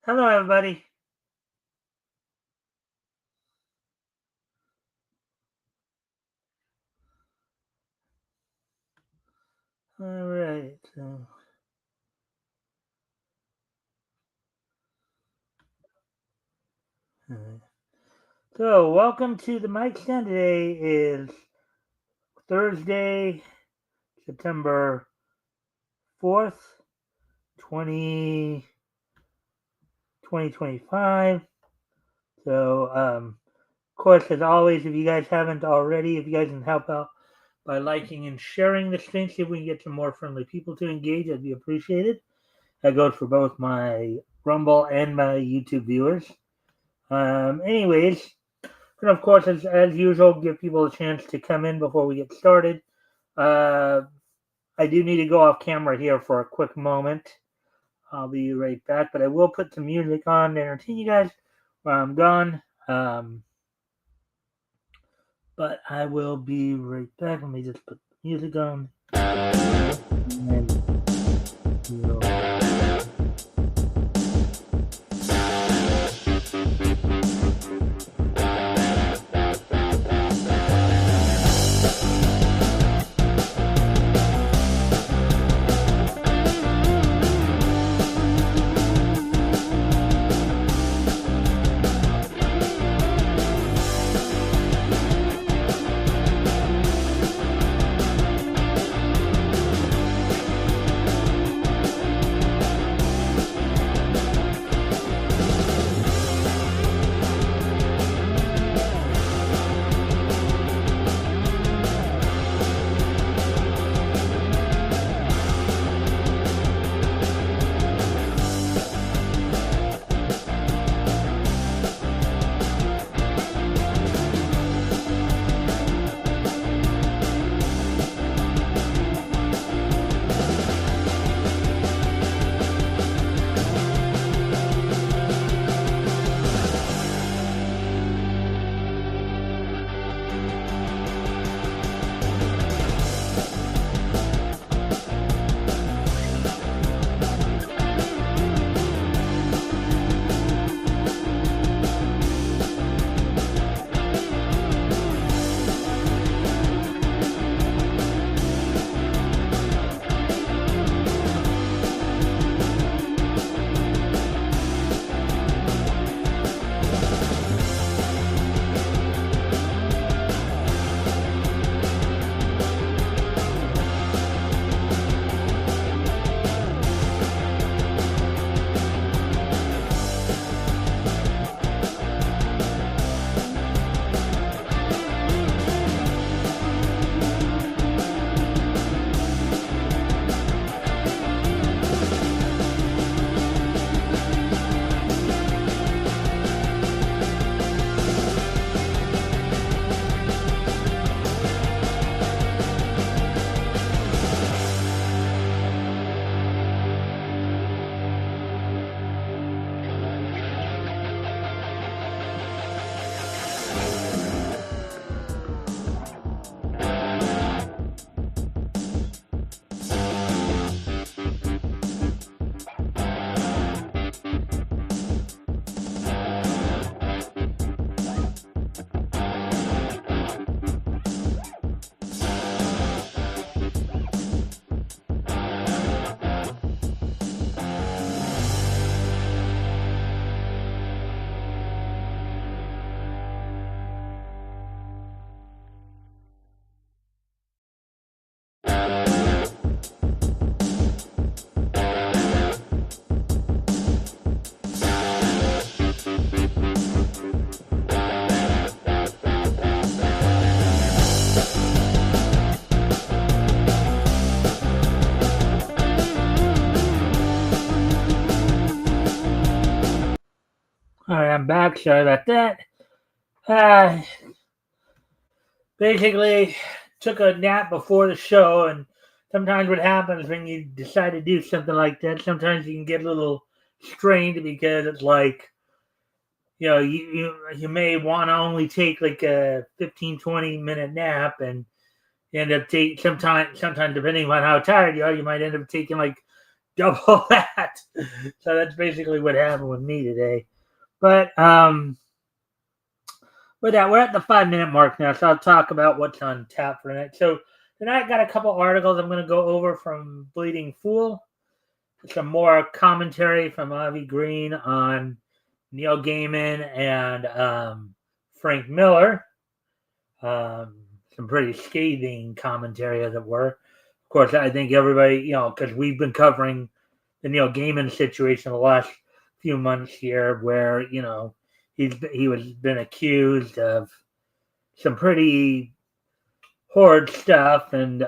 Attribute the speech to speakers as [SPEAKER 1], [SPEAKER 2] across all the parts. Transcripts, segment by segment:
[SPEAKER 1] Hello, everybody. All right. So, welcome to the Mikestand. Today is Thursday, September 4th, 2025. So, of course, as always, if you guys haven't already, if you guys can help out by liking and sharing the stream, see if we can get some more friendly people to engage, that'd be appreciated. That goes for both my Rumble and my YouTube viewers. Anyways, and of course, as usual, give people a chance to come in before we get started. Uh, I do need to go off camera here for a quick moment. I'll be right back, but I will put some music on to entertain you guys while I'm gone. But I will be right back. Let me just put the music on. And all right, I'm back. Sorry about that. Uh, Basically, took a nap before the show, and sometimes what happens when you decide to do something like that, sometimes you can get a little strained because it's like, you may want to only take like a 15-20 minute nap, and you end up taking sometimes depending on how tired you are, you might end up taking like double that. So that's basically what happened with me today. But with that, we're at the 5-minute mark now, so I'll talk about what's on tap for tonight. So tonight I got a couple articles I'm going to go over from Bleeding Fool. Some more commentary from Avi Green on Neil Gaiman and Frank Miller. Some pretty scathing commentary, as it were. Of course, I think everybody, because we've been covering the Neil Gaiman situation the last few months here, where he was been accused of some pretty horrid stuff, and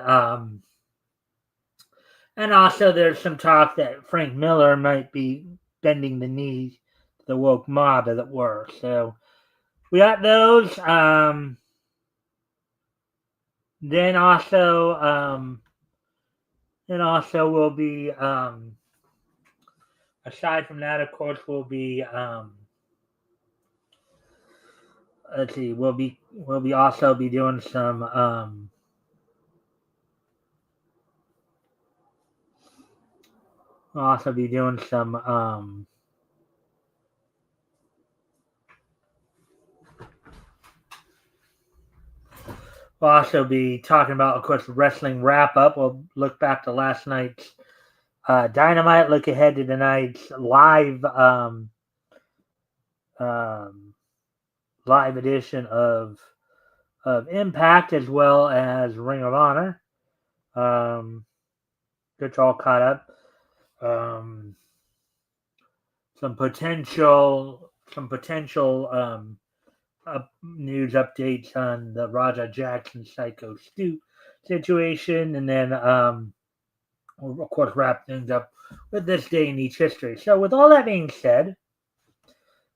[SPEAKER 1] also there's some talk that Frank Miller might be bending the knee to the woke mob, as it were. So we got those. Then also will be aside from that, of course, will be let's see, we'll be also be doing some we'll also be doing some we'll also be talking about, of course, wrestling wrap up. We'll look back to last night's Dynamite, look ahead to tonight's live live edition of Impact, as well as Ring of Honor. Get you all caught up. Some potential news updates on the Raja Jackson Psycho Stu situation, and then we'll of course wrap things up with this day in each history. So with all that being said,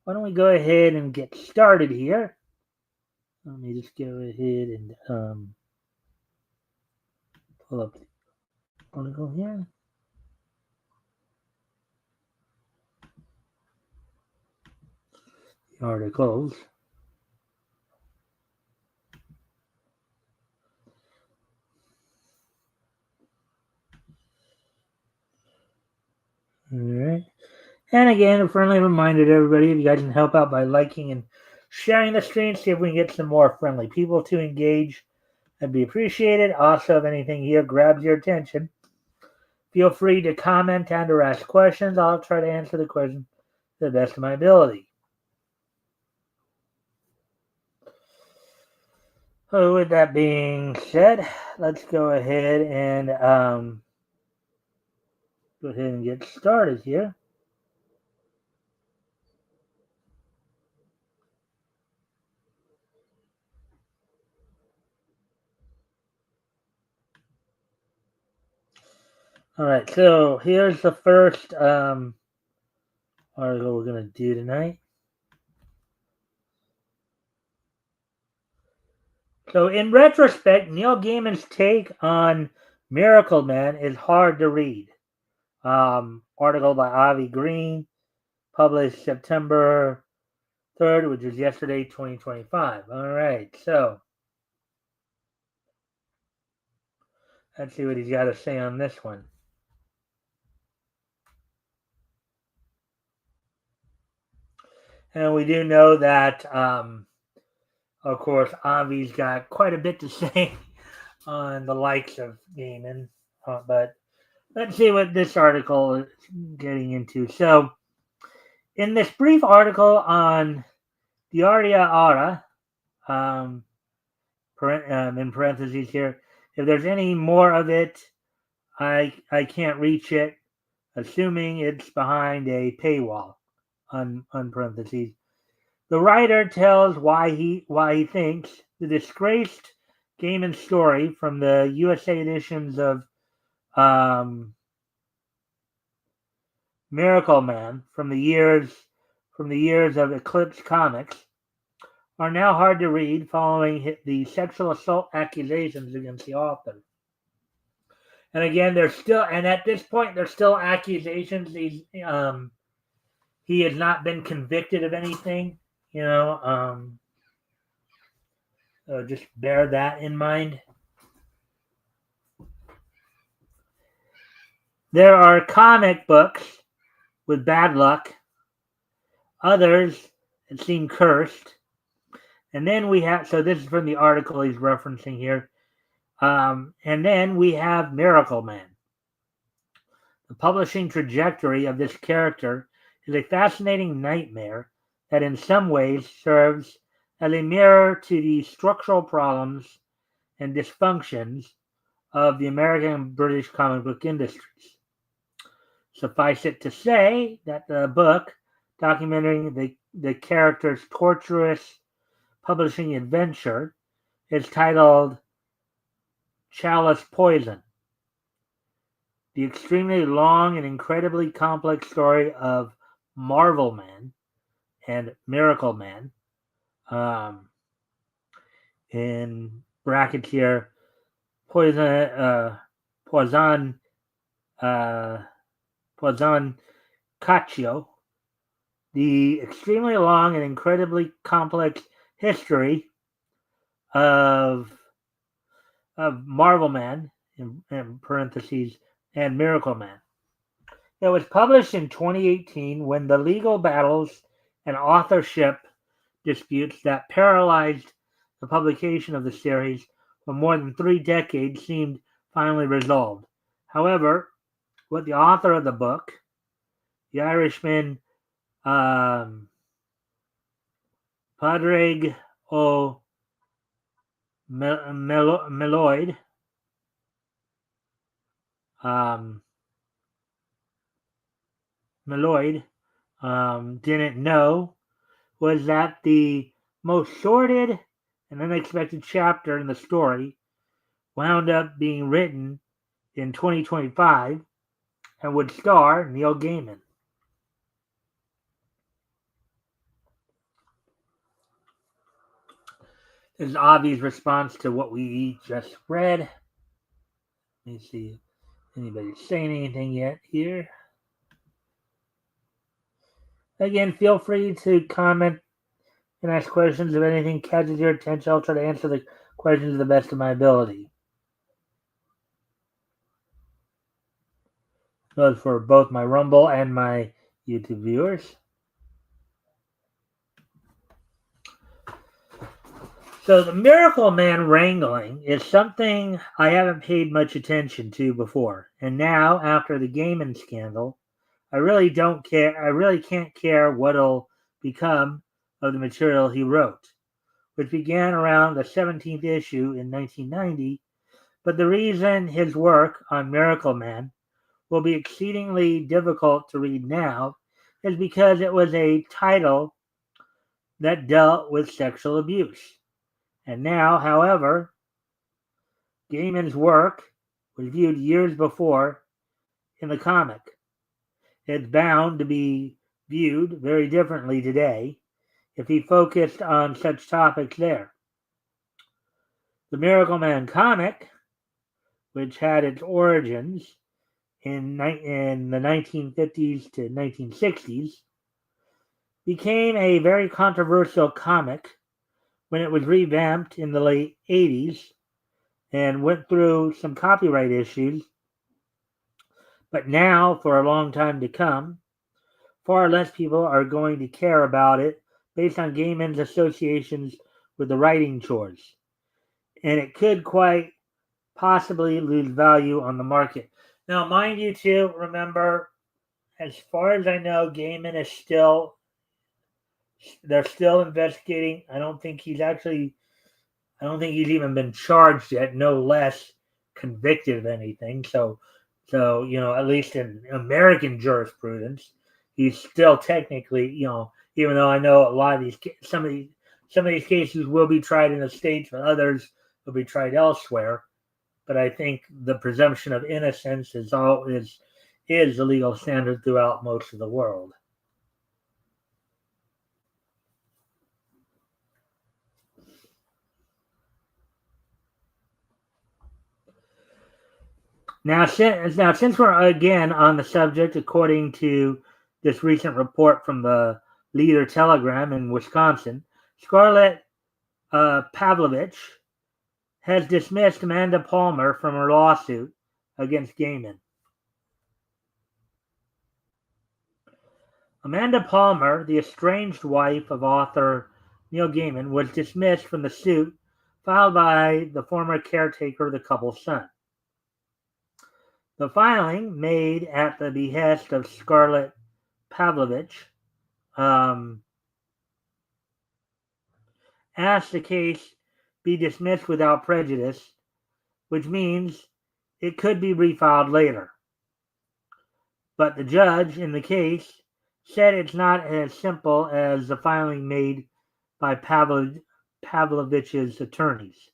[SPEAKER 1] why don't we go ahead and get started here? Let me just go ahead and pull up the article here. The articles. All right. And again, a friendly reminder to everybody, if you guys can help out by liking and sharing the stream, see if we can get some more friendly people to engage. That'd be appreciated. Also, if anything here grabs your attention, feel free to comment and or ask questions. I'll try to answer the question to the best of my ability. So with that being said, let's go ahead and get started here. All right, so here's the first article we're going to do tonight. So in retrospect, Neil Gaiman's take on Miracle Man is hard to read. Article by Avi Green, published September 3rd, which was yesterday, 2025. All right, so let's see what he's got to say on this one. And we do know that, of course, Avi's got quite a bit to say on the likes of Gaiman. But let's see what this article is getting into. So, in this brief article on Diardia Ara, in parentheses here, if there's any more of it, I can't reach it, assuming it's behind a paywall, on parentheses. The writer tells why he thinks the disgraced Gaiman story from the USA editions of Miracle Man from the years of Eclipse Comics are now hard to read following the sexual assault accusations against the author. And again, at this point, there's still accusations. He has not been convicted of anything, so just bear that in mind. There are comic books with bad luck, others that seem cursed. And then we have, so this is from the article he's referencing here. And then we have Miracle Man. The publishing trajectory of this character is a fascinating nightmare that in some ways serves as a mirror to the structural problems and dysfunctions of the American and British comic book industries. Suffice it to say that the book, documenting the character's torturous publishing adventure, is titled Chalice Poison. The extremely long and incredibly complex story of Marvel Man and Miracle Man, in brackets here, Poison Caccio, the extremely long and incredibly complex history of Marvel Man, in parentheses, and Miracle Man. It was published in 2018 when the legal battles and authorship disputes that paralyzed the publication of the series for more than 3 decades seemed finally resolved. However, with the author of the book, the Irishman Padraig O'Melloyd, didn't know was that the most sordid and unexpected chapter in the story wound up being written in 2025 and would star Neil Gaiman. This is Avi's response to what we just read. Let me see if anybody's saying anything yet here. Again, feel free to comment and ask questions. If anything catches your attention, I'll try to answer the questions to the best of my ability. Those for both my Rumble and my YouTube viewers. So the Miracle Man wrangling is something I haven't paid much attention to before. And now, after the Gaiman scandal, I really don't care. I really can't care what'll become of the material he wrote, which began around the 17th issue in 1990. But the reason his work on Miracle Man will be exceedingly difficult to read now is because it was a title that dealt with sexual abuse. And now, however, Gaiman's work was viewed years before in the comic. It's bound to be viewed very differently today if he focused on such topics there. The Miracle Man comic, which had its origins in the 1950s to 1960s, became a very controversial comic when it was revamped in the late 80s and went through some copyright issues. But now, for a long time to come, far less people are going to care about it based on Gaiman's associations with the writing chores. And it could quite possibly lose value on the market. Now, mind you, too, remember, as far as I know, Gaiman is they're still investigating. I don't think he's even been charged yet, no less convicted of anything. So, at least in American jurisprudence, he's still technically, even though I know a lot of these, some of these cases will be tried in the States, but others will be tried elsewhere. But I think the presumption of innocence is the legal standard throughout most of the world. Now, since we're again on the subject, according to this recent report from the Leader Telegram in Wisconsin, Scarlett Pavlovich has dismissed Amanda Palmer from her lawsuit against Gaiman. Amanda Palmer, the estranged wife of author Neil Gaiman, was dismissed from the suit filed by the former caretaker of the couple's son. The filing, made at the behest of Scarlett Pavlovich, asked the case be dismissed without prejudice, which means it could be refiled later. But the judge in the case said it's not as simple as the filing made by Pavlovich's attorneys.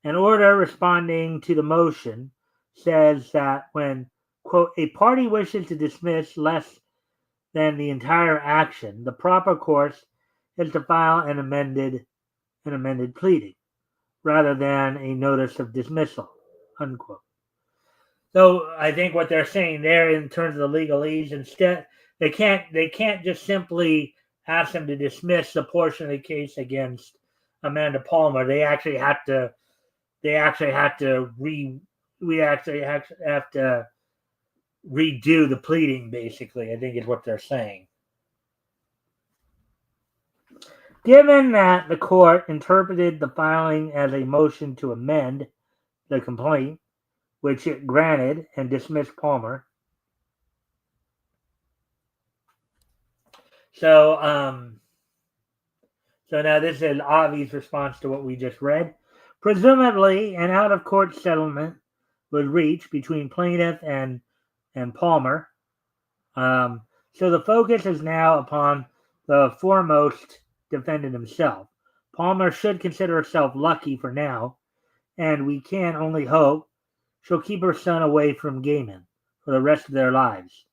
[SPEAKER 1] An order responding to the motion says that when, quote, a party wishes to dismiss less than the entire action, the proper course is to file an amended pleading rather than a notice of dismissal, unquote. So I think what they're saying there in terms of the legalese, instead they can't just simply ask them to dismiss the portion of the case against Amanda Palmer. They actually have to redo the pleading, basically, I think is what they're saying. Given that the court interpreted the filing as a motion to amend the complaint, which it granted and dismissed Palmer. So now this is an obvious response to what we just read. Presumably, an out-of-court settlement was reached between plaintiff and Palmer. So the focus is now upon the foremost defendant himself. Palmer should consider herself lucky for now, and we can only hope she'll keep her son away from Gaiman for the rest of their lives.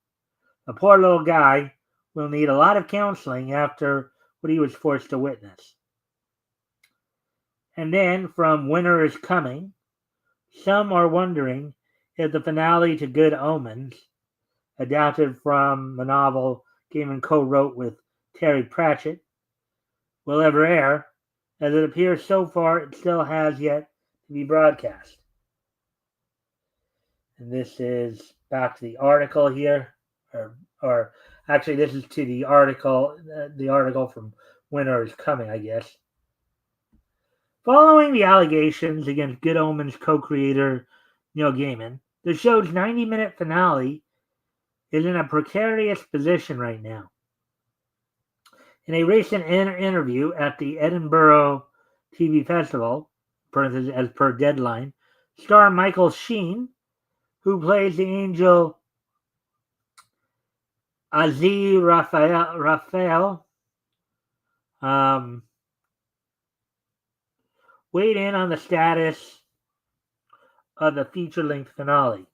[SPEAKER 1] The poor little guy will need a lot of counseling after what he was forced to witness. And then, from Winter is Coming, some are wondering if the finale to Good Omens, adapted from the novel Gaiman co-wrote with Terry Pratchett, will ever air, as it appears so far it still has yet to be broadcast. And this is back to the article here, or actually this is to the article from Winter is Coming, I guess. Following the allegations against Good Omens co-creator Neil Gaiman, the show's 90-minute finale is in a precarious position right now. In a recent interview at the Edinburgh TV Festival, as per Deadline, star Michael Sheen, who plays the angel Aziz Raphael, weighed in on the status of the feature-length finale.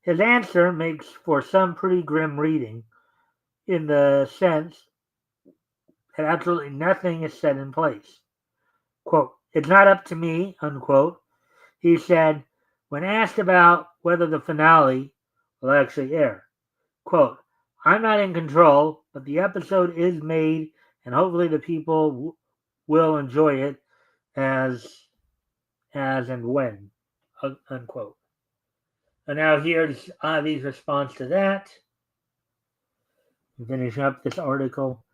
[SPEAKER 1] His answer makes for some pretty grim reading, in the sense that absolutely nothing is set in place. Quote, "It's not up to me," unquote, he said when asked about whether the finale will actually air. Quote, "I'm not in control, but the episode is made and hopefully the people will enjoy it as and when," unquote. And now here's Avi's response to that. Finish up this article.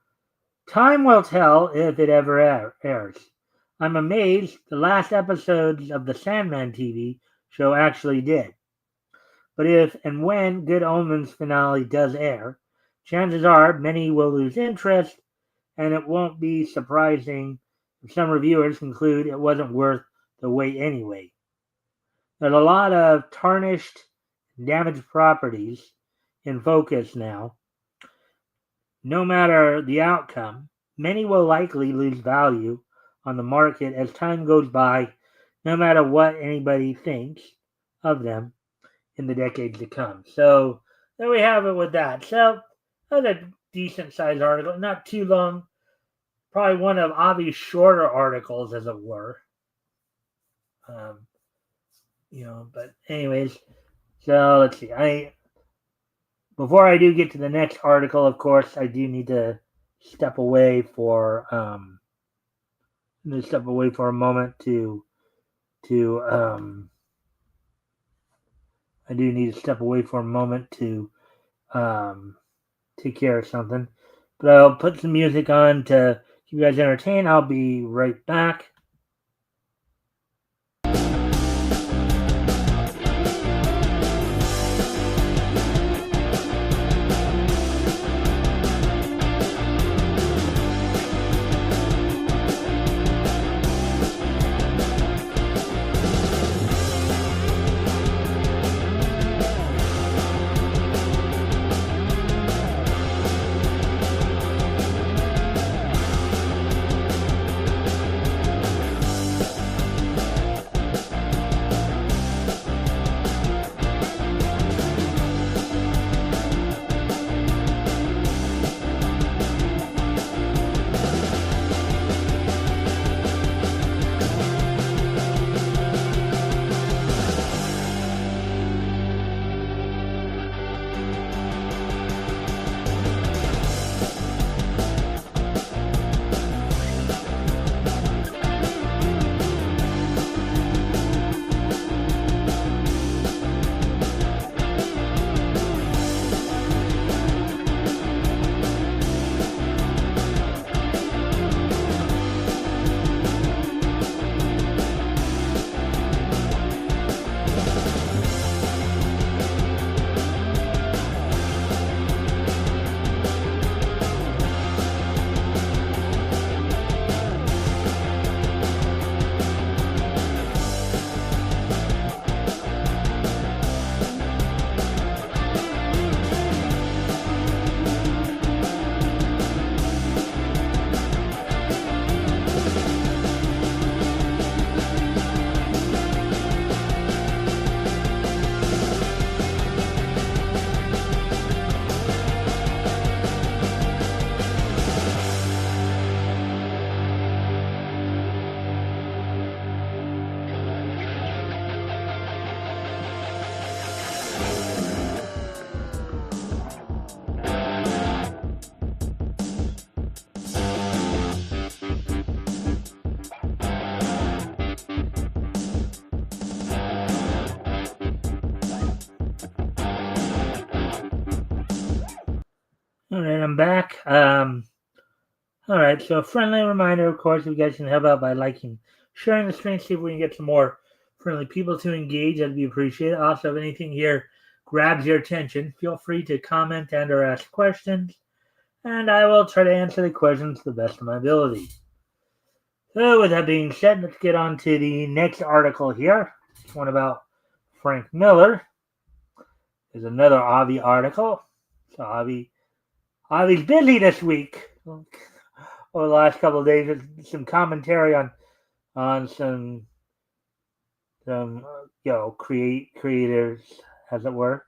[SPEAKER 1] "Time will tell if it ever airs. I'm amazed the last episodes of the Sandman TV show actually did. But if and when Good Omens finale does air, chances are many will lose interest, and it won't be surprising if some reviewers conclude it wasn't worth the wait anyway. There's a lot of tarnished, damaged properties in focus now. No matter the outcome, many will likely lose value on the market as time goes by, no matter what anybody thinks of them in the decades to come." So there we have it with that. So that was a decent sized article, not too long. Probably one of Avi's shorter articles, as it were. But anyways, so let's see. Before I do get to the next article, of course, I do need to step away for a moment to take care of something. But I'll put some music on to keep you guys entertained. I'll be right back. All right, I'm back. All right, so a friendly reminder, of course, if you guys can help out by liking, sharing the stream, see if we can get some more friendly people to engage. That'd be appreciated. Also, if anything here grabs your attention, feel free to comment and or ask questions, and I will try to answer the questions to the best of my ability. So, with that being said, let's get on to the next article here. This one about Frank Miller. There's another Avi article. So Avi's busy this week. Over the last couple of days, with some commentary on some creators, as it were.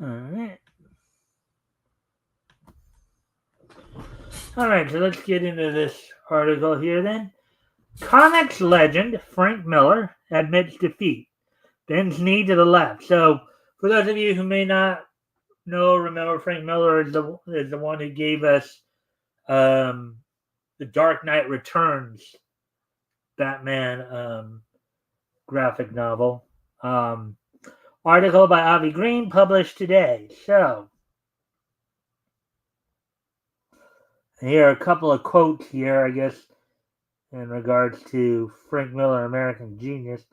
[SPEAKER 1] All right. All right, so let's get into this article here then. Comics legend Frank Miller admits defeat, bends knee to the left. So, for those of you who may not know, remember Frank Miller is the one who gave us the Dark Knight Returns Batman graphic novel. Article by Avi Green published today. So, here are a couple of quotes here, I guess, in regards to Frank Miller, American Genius.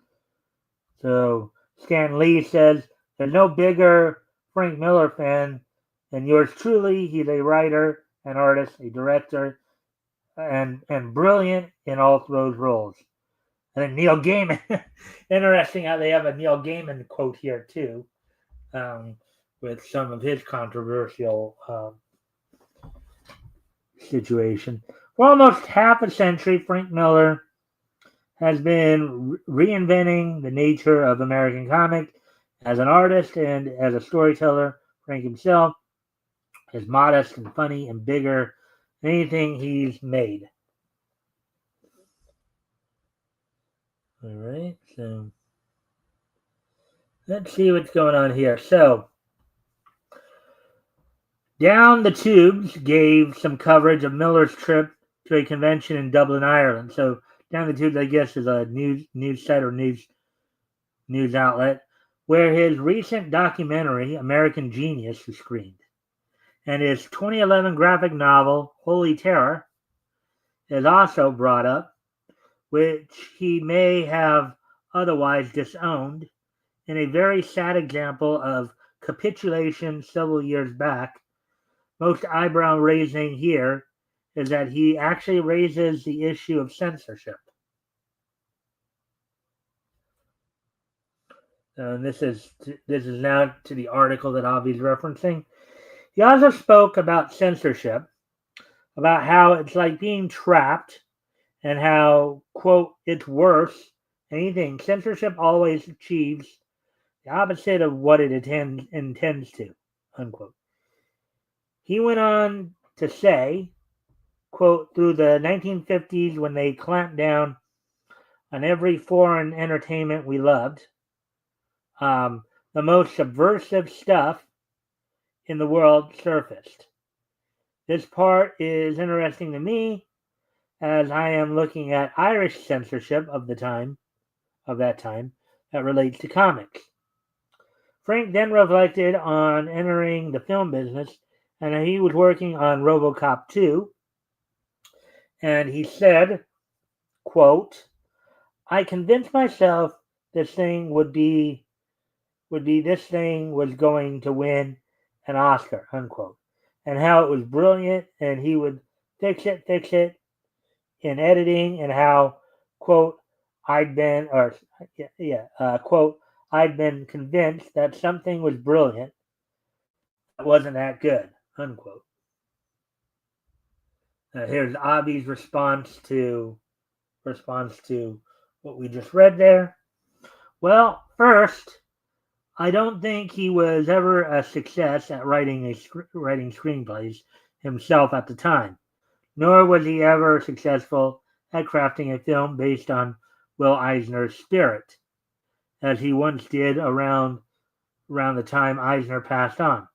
[SPEAKER 1] So, Stan Lee says, there's no bigger Frank Miller fan than yours truly. He's a writer, an artist, a director, and brilliant in all those roles. And then Neil Gaiman. Interesting how they have a Neil Gaiman quote here, too, with some of his controversial situation. For almost half a century, Frank Miller has been reinventing the nature of American comics as an artist and as a storyteller. Frank himself is modest and funny and bigger than anything he's made. All right, so let's see what's going on here. So, Down the Tubes gave some coverage of Miller's trip to a convention in Dublin, Ireland. So, Down the Tubes, I guess, is a news site or news outlet where his recent documentary, American Genius, was screened. And his 2011 graphic novel, Holy Terror, is also brought up, which he may have otherwise disowned, in a very sad example of capitulation several years back. Most eyebrow raising here is that he actually raises the issue of censorship. And this is now to the article that Avi's referencing. He also spoke about censorship, about how it's like being trapped, and how, quote, it's worse than anything. Censorship always achieves the opposite of what it intends to, unquote. He went on to say, quote, through the 1950s when they clamped down on every foreign entertainment we loved, the most subversive stuff in the world surfaced. This part is interesting to me as I am looking at Irish censorship of that time that relates to comics. Frank then reflected on entering the film business, and he was working on RoboCop 2, and he said, quote, I convinced myself this thing was going to win an Oscar, unquote, and how it was brilliant, and he would fix it in editing, and how, quote, quote, I'd been convinced that something was brilliant that wasn't that good, unquote. Here's Avi's response to what we just read there. Well, first, I don't think he was ever a success at writing screenplays himself at the time, nor was he ever successful at crafting a film based on Will Eisner's spirit, as he once did around the time Eisner passed on.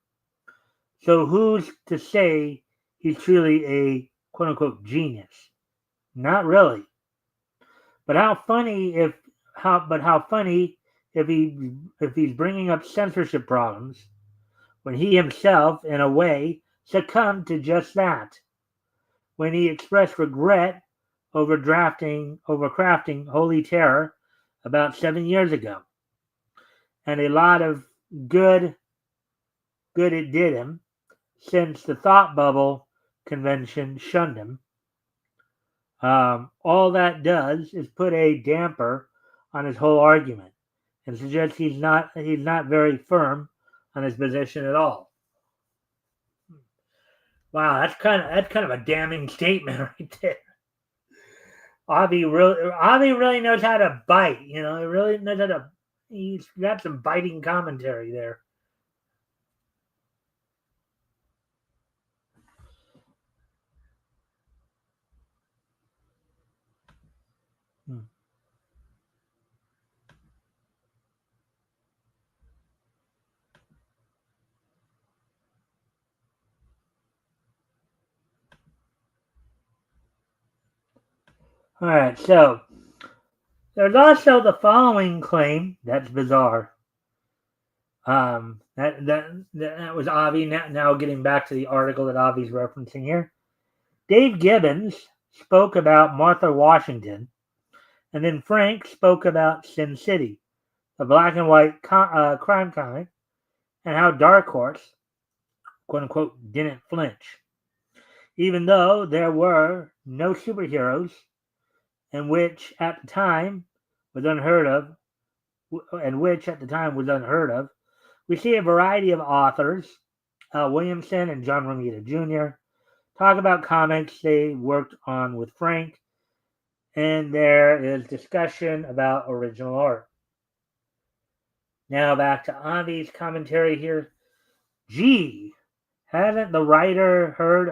[SPEAKER 1] So who's to say he's truly a quote-unquote genius? Not really. But how funny if he's bringing up censorship problems when he himself, in a way, succumbed to just that. When he expressed regret over crafting Holy Terror about 7 years ago. And a lot of good it did him, since the Thought Bubble convention shunned him. All that does is put a damper on his whole argument and suggests he's not very firm on his position at all. Wow, that's kind of a damning statement right there. Avi really knows how to bite. He really knows how to. He's got some biting commentary there. All right, so there's also the following claim that's bizarre. That was Avi. Now getting back to the article that Avi's referencing here. Dave Gibbons spoke about Martha Washington, and then Frank spoke about Sin City, the black and white crime comic, and how Dark Horse, quote unquote, didn't flinch, even though there were no superheroes, and which at the time was unheard of. We see a variety of authors, Williamson and John Romita Jr., talk about comics they worked on with Frank, and there is discussion about original art. Now back to Avi's commentary here. Gee, Hasn't the writer heard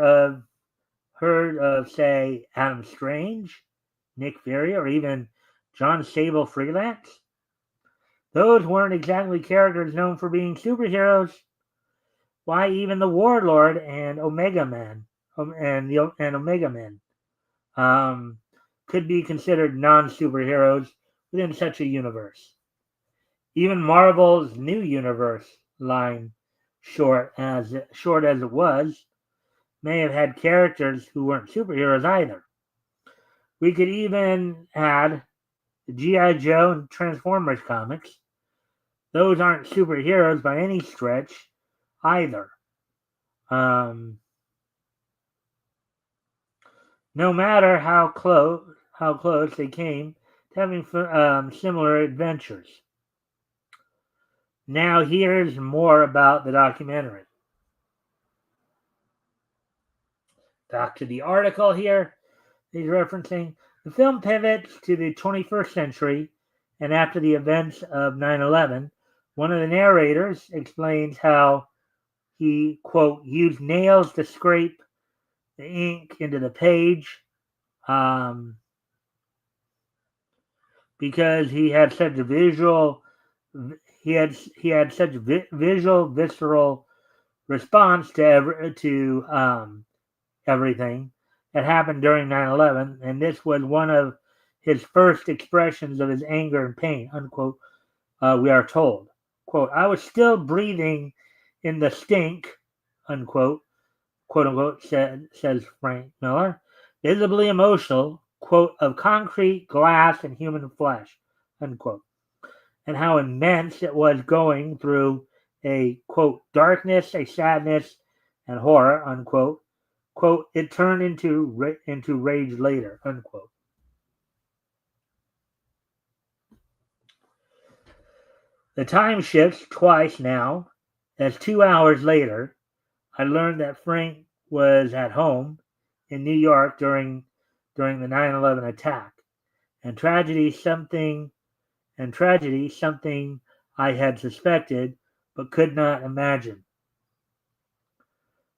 [SPEAKER 1] of say Adam Strange, Nick Fury, or even John Sable Freelance? Those weren't exactly characters known for being superheroes. Why even the Warlord and Omega Man and Omega Man um, could be considered non-superheroes within such a universe. Even Marvel's New Universe line, short as it was, may have had characters who weren't superheroes either. We could even add the G.I. Joe and Transformers comics. Those aren't superheroes by any stretch either. Um, no matter how close they came to having similar adventures. Now here's more about the documentary. Back to the article here he's referencing. The film pivots to the 21st century and after the events of 9/11. One of the narrators explains how he, quote, used nails to scrape the ink into the page um, because he had such a visual visceral response to everything that happened during 9/11, and this was one of his first expressions of his anger and pain, unquote, we are told. Quote, I was still breathing in the stink, unquote, quote unquote, says Frank Miller, visibly emotional, quote, of concrete, glass, and human flesh, unquote, and how immense it was going through a, quote, darkness, a sadness, and horror, unquote. Quote, it turned into rage later, unquote. The time shifts twice now, as 2 hours later, I learned that Frank was at home in New York during the 9/11 attack, and tragedy something I had suspected but could not imagine.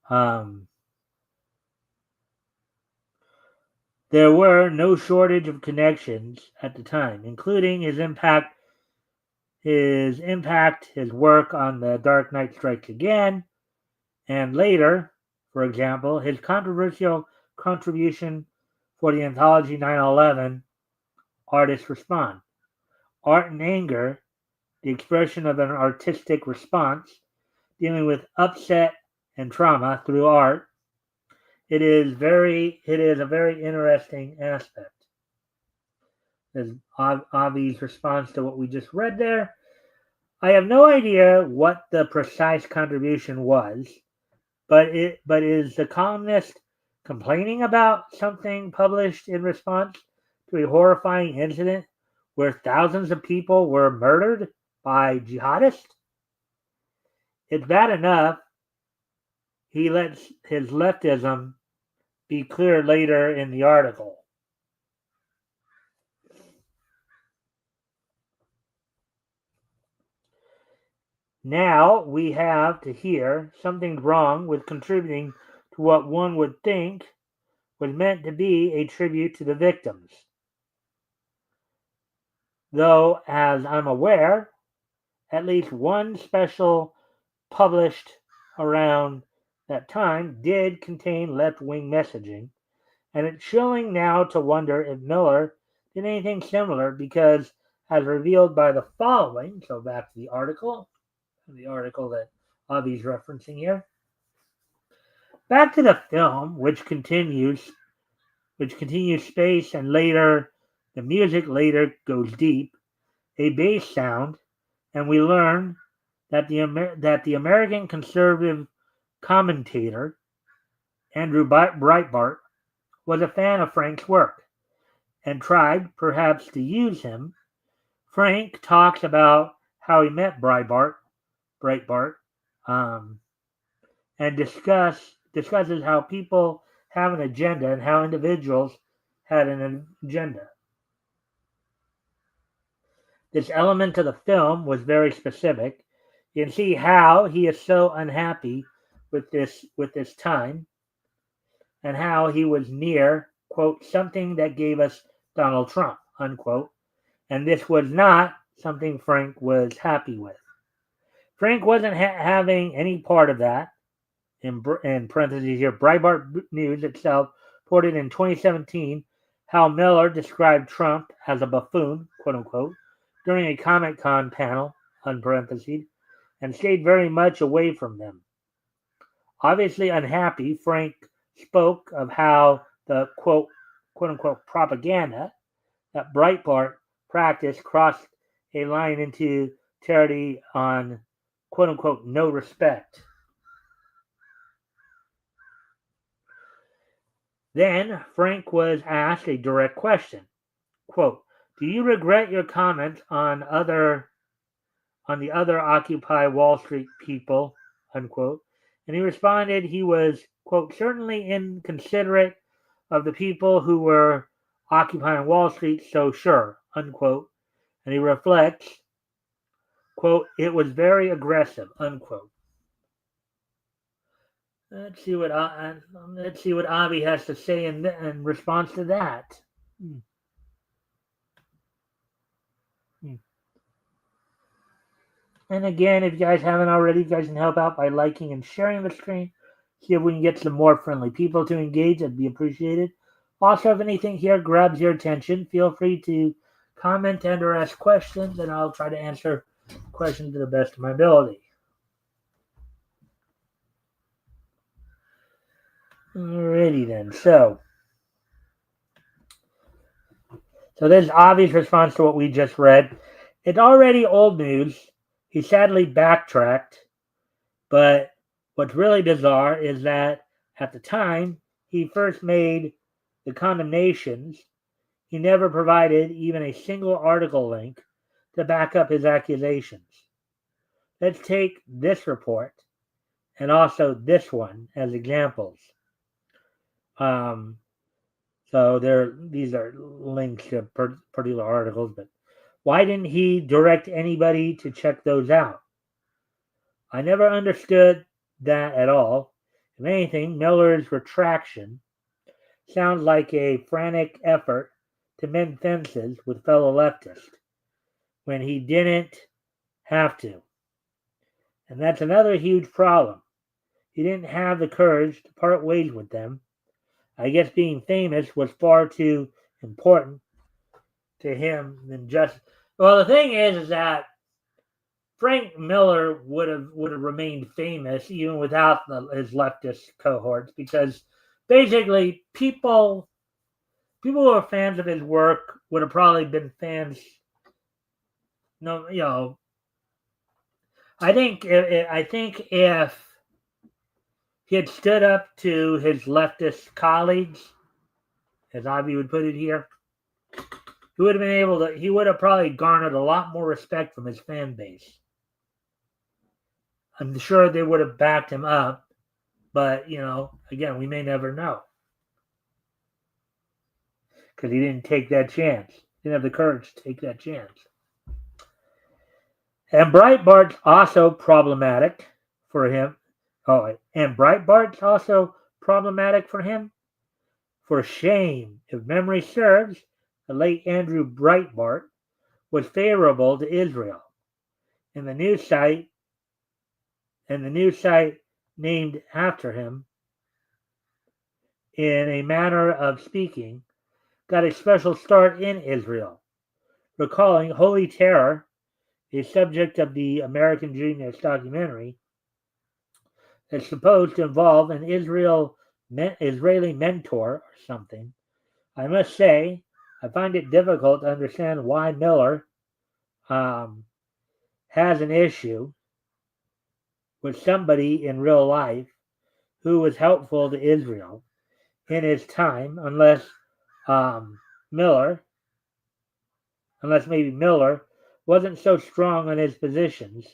[SPEAKER 1] Um, there were no shortage of connections at the time, including his work on The Dark Knight Strikes Again, and later, for example, his controversial contribution for the anthology 9/11 Artists Respond. Art and Anger, the expression of an artistic response, dealing with upset and trauma through art. It is a very interesting aspect. There's Avi's response to what we just read there. I have no idea what the precise contribution was, but is the columnist complaining about something published in response to a horrifying incident where thousands of people were murdered by jihadists? It's bad enough he lets his leftism be clear later in the article. Now we have to hear something's wrong with contributing to what one would think was meant to be a tribute to the victims. Though, as I'm aware, at least one special published around that time did contain left-wing messaging, and it's chilling now to wonder if Miller did anything similar because, as revealed by the following, so back to the article that Avi's referencing here. Back to the film, which continues space and later the music later goes deep, a bass sound, and we learn that the American conservative commentator Andrew Breitbart was a fan of Frank's work and tried, perhaps, to use him. Frank talks about how he met Breitbart, um, and discusses how people have an agenda and how individuals had an agenda. This element of the film was very specific. You can see how he is so unhappy with this time, and how he was near, quote, something that gave us Donald Trump, unquote, and this was not something Frank was happy with. Frank wasn't having any part of that. In parentheses here, Breitbart News itself reported in 2017 how Miller described Trump as a buffoon, quote unquote, during a Comic-Con panel, unparenthesed, and stayed very much away from them. Obviously unhappy, Frank spoke of how the quote unquote propaganda that Breitbart practiced crossed a line into territory on quote unquote no respect. Then Frank was asked a direct question. Quote, do you regret your comments on the other Occupy Wall Street people, unquote? And he responded he was, quote, certainly inconsiderate of the people who were occupying Wall Street, so sure, unquote. And he reflects, quote, it was very aggressive, unquote. Let's see what Avi has to say in response to that. And again, if you guys haven't already, you guys can help out by liking and sharing the stream. See if we can get some more friendly people to engage. That'd be appreciated. Also, if anything here grabs your attention, feel free to comment and or ask questions, and I'll try to answer questions to the best of my ability. Alrighty then. So this is Avi's response to what we just read. It's already old news. He sadly backtracked, but what's really bizarre is that at the time he first made the condemnations, he never provided even a single article link to back up his accusations. Let's take this report and also this one as examples. So these are links to particular articles, but why didn't he direct anybody to check those out? I never understood that at all. If anything, Miller's retraction sounds like a frantic effort to mend fences with fellow leftists when he didn't have to. And that's another huge problem. He didn't have the courage to part ways with them. I guess being famous was far too important to him than just. Well, the thing is that Frank Miller would have remained famous even without his leftist cohorts, because basically people who are fans of his work would have probably been fans. No, I think if he had stood up to his leftist colleagues, as Avi would put it here, he would have been able to. He would have probably garnered a lot more respect from his fan base. I'm sure they would have backed him up, but again, we may never know because he didn't take that chance. He didn't have the courage to take that chance. And Breitbart's also problematic for him. Oh, and Breitbart's also problematic for him. For shame, if memory serves, the late Andrew Breitbart was favorable to Israel, and the news site named after him, in a manner of speaking, got a special start in Israel, recalling Holy Terror, a subject of the American Genius documentary, that's supposed to involve an Israeli mentor or something. I must say, I find it difficult to understand why Miller has an issue with somebody in real life who was helpful to Israel in his time, unless maybe Miller wasn't so strong on his positions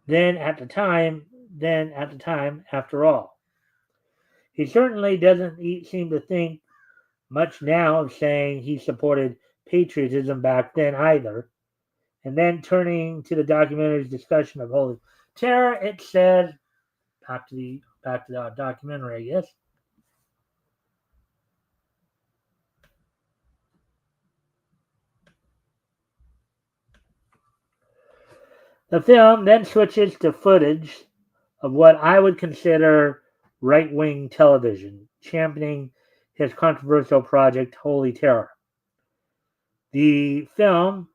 [SPEAKER 1] then at the time, after all. He certainly doesn't seem to think much now of saying he supported patriotism back then either, And then turning to the documentary's discussion of holy terror, it said, back to the documentary, I guess. The film then switches to footage of what I would consider right-wing television, championing his controversial project Holy Terror. The film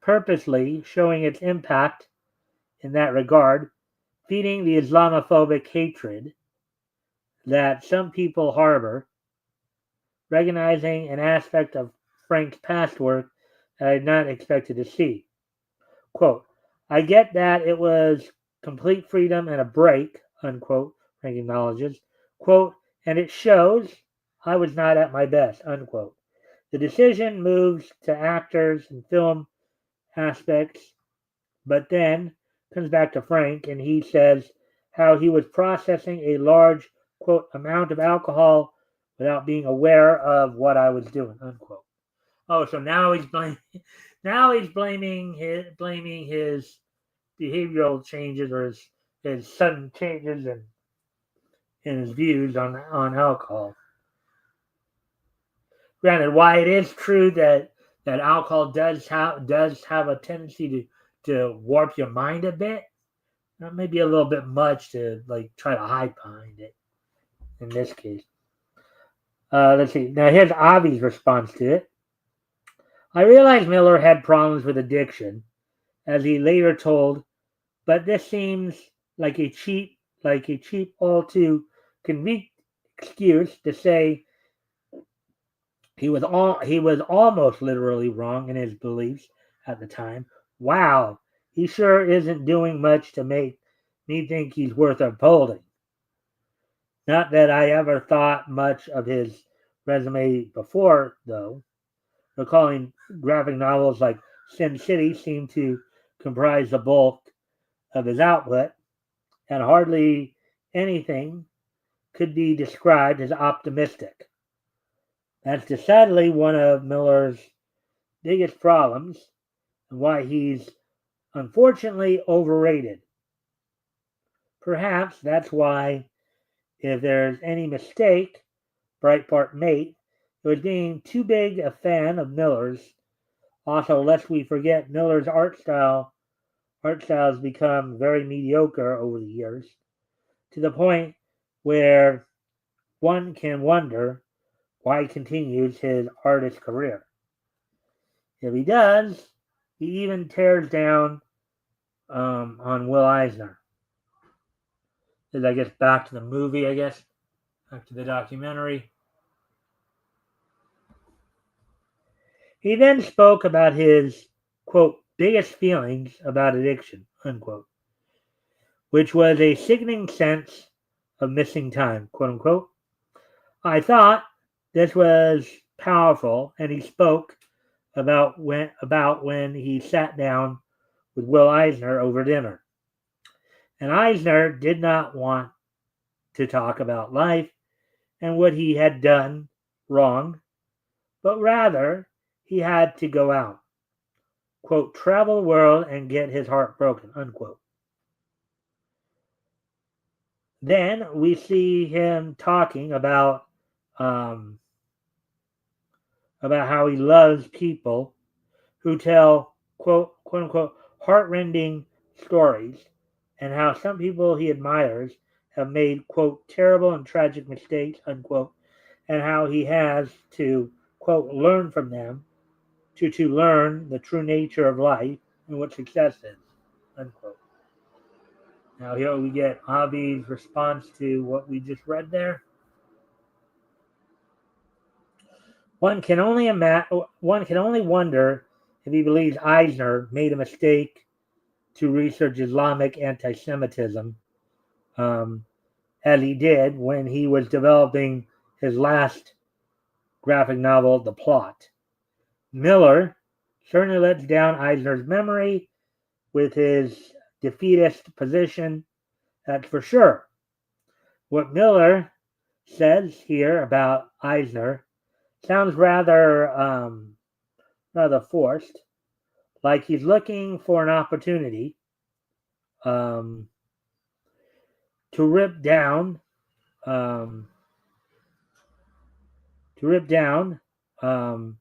[SPEAKER 1] purposely showing its impact in that regard, feeding the Islamophobic hatred that some people harbor, recognizing an aspect of Frank's past work that I had not expected to see. Quote, I get that it was complete freedom and a break, unquote, Frank acknowledges. Quote, and it shows I was not at my best, unquote. The decision moves to actors and film aspects, but then comes back to Frank and he says how he was processing a large, quote, amount of alcohol without being aware of what I was doing, unquote. Oh, so now he's blaming his behavioral changes or his sudden changes in his views on alcohol. Granted, why it is true that alcohol does have a tendency to warp your mind a bit, that may be a little bit much to like try to hide behind it in this case. Let's see. Now here's Avi's response to it. I realized Miller had problems with addiction, as he later told, but this seems like a cheap, all too convenient excuse to say he was almost literally wrong in his beliefs at the time. Wow, he sure isn't doing much to make me think he's worth upholding. Not that I ever thought much of his resume before, though. Recalling graphic novels like Sin City seemed to comprise the bulk of his output, and hardly anything could be described as optimistic. That's decidedly one of Miller's biggest problems and why he's unfortunately overrated. Perhaps that's why, if there's any mistake Breitbart made, it was being too big a fan of Miller's. Also, lest we forget, Miller's art styles become very mediocre over the years, to the point where one can wonder why he continues his artist career. If he does, he even tears down on Will Eisner. I guess back to the movie, back to the documentary. He then spoke about his, quote, biggest feelings about addiction, unquote, which was a sickening sense of missing time, quote unquote. I thought this was powerful, and he spoke about when he sat down with Will Eisner over dinner. And Eisner did not want to talk about life and what he had done wrong, but rather he had to go out, quote, travel the world and get his heart broken, unquote. Then we see him talking about how he loves people who tell, quote unquote, heartrending stories, and how some people he admires have made, quote, terrible and tragic mistakes, unquote, and how he has to, quote, learn from them to learn the true nature of life and what success is, unquote. Now here we get Avi's response to what we just read there. One can only wonder if he believes Eisner made a mistake to research Islamic anti-Semitism, as he did when he was developing his last graphic novel, The Plot. Miller certainly lets down Eisner's memory with his defeatist position, that's for sure. What Miller says here about Eisner sounds rather forced, like he's looking for an opportunity um, to rip down um, um,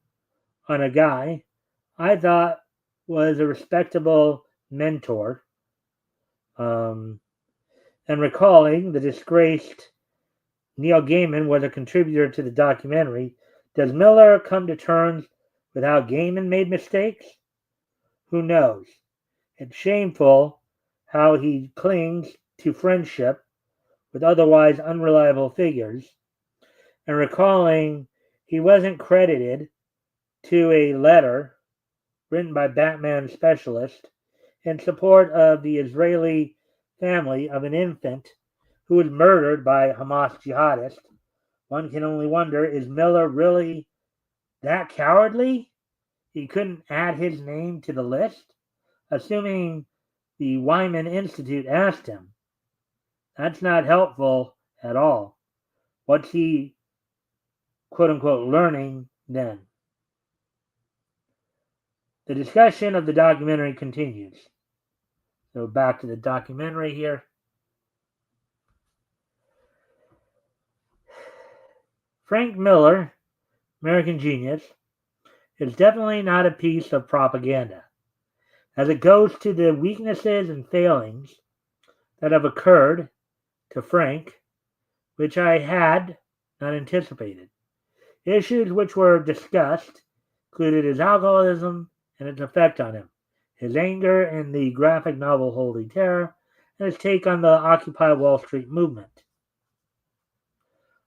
[SPEAKER 1] on a guy I thought was a respectable mentor, um, and recalling the disgraced Neil Gaiman was a contributor to the documentary. Does Miller come to terms with how Gaiman made mistakes? Who knows? It's shameful how he clings to friendship with otherwise unreliable figures, and recalling he wasn't credited to a letter written by Batman specialist in support of the Israeli family of an infant who was murdered by Hamas jihadists. One can only wonder, is Miller really that cowardly? He couldn't add his name to the list? Assuming the Wyman Institute asked him. That's not helpful at all. What's he, quote unquote, learning then? The discussion of the documentary continues. So back to the documentary here. Frank Miller, American Genius, is definitely not a piece of propaganda, as it goes to the weaknesses and failings that have occurred to Frank, which I had not anticipated. Issues which were discussed included his alcoholism and its effect on him, his anger in the graphic novel Holy Terror, and his take on the Occupy Wall Street movement.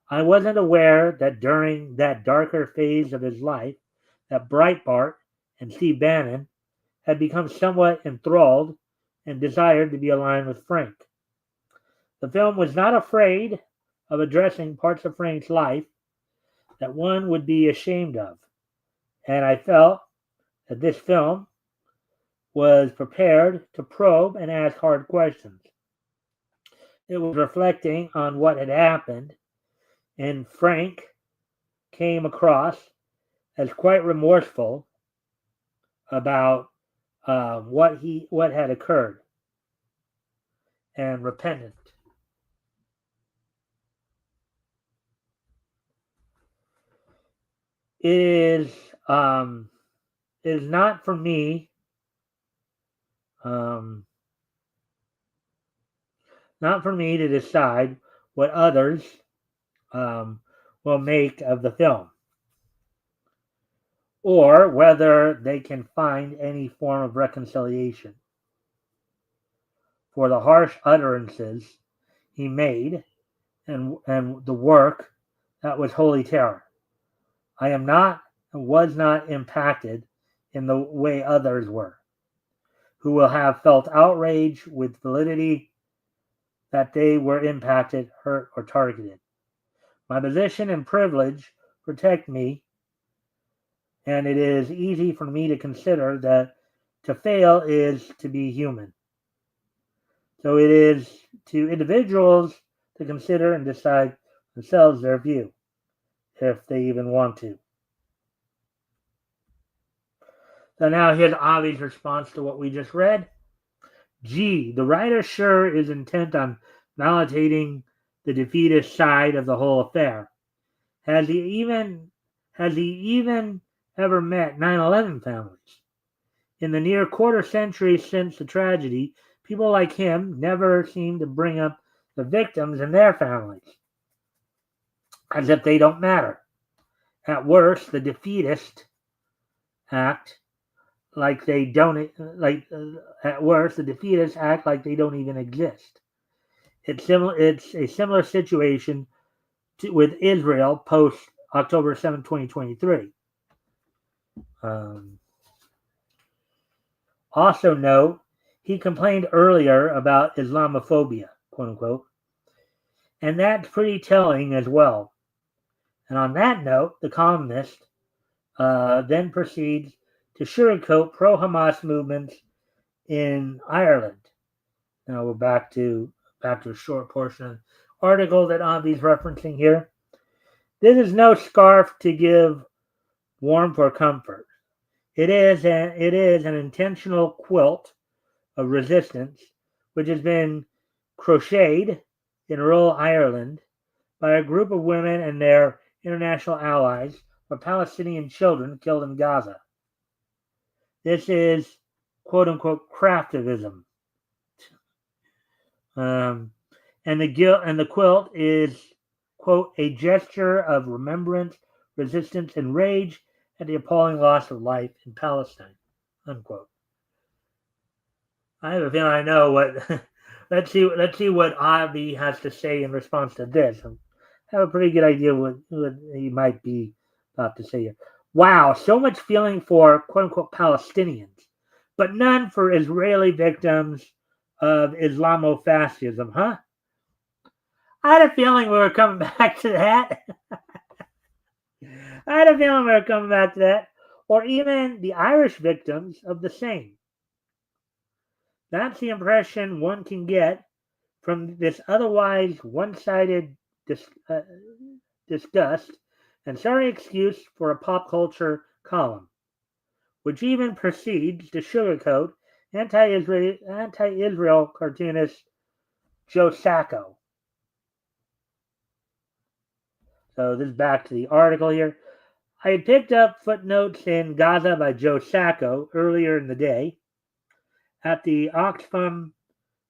[SPEAKER 1] I wasn't aware that during that darker phase of his life that Breitbart and Steve Bannon had become somewhat enthralled and desired to be aligned with Frank. The film was not afraid of addressing parts of Frank's life that one would be ashamed of, and I felt that this film was prepared to probe and ask hard questions. It was reflecting on what had happened, and Frank came across as quite remorseful about what had occurred and repentant. It is not for me to decide what others will make of the film, or whether they can find any form of reconciliation for the harsh utterances he made and the work that was Holy Terror. I am not and was not impacted in the way others were, who will have felt outrage with validity that they were impacted, hurt, or targeted. My position and privilege protect me, and it is easy for me to consider that to fail is to be human. So it is to individuals to consider and decide themselves their view, if they even want to. So now here's Avi's response to what we just read. Gee, the writer sure is intent on validating the defeatist side of the whole affair. Has he even ever met 9/11 families? In the near quarter century since the tragedy, people like him never seem to bring up the victims and their families, as if they don't matter. At worst, the defeatist act like they don't at worst the defeatists act like they don't even exist. It's a similar situation with Israel post October 7, 2023. Also note, he complained earlier about Islamophobia, quote unquote, and that's pretty telling as well. And on that note, the columnist then proceeds to sugarcoat pro-Hamas movements in Ireland. Now we're back to a short portion of the article that Avi's referencing here. This is no scarf to give warmth or comfort. It is an intentional quilt of resistance which has been crocheted in rural Ireland by a group of women and their international allies for Palestinian children killed in Gaza. This is quote unquote craftivism. And the quilt is quote a gesture of remembrance, resistance, and rage at the appalling loss of life in Palestine. Unquote. I have a feeling I know what. Let's see what Avi has to say in response to this. I have a pretty good idea what he might be about to say here. Wow, so much feeling for quote unquote Palestinians, but none for Israeli victims of Islamofascism, huh? I had a feeling we were coming back to that. I had a feeling we were coming back to that. Or even the Irish victims of the same. That's the impression one can get from this otherwise one-sided disgust and sorry excuse for a pop culture column, which even proceeds to sugarcoat anti-Israel cartoonist Joe Sacco. So this is back to the article here. I had picked up Footnotes in Gaza by Joe Sacco earlier in the day at the Oxfam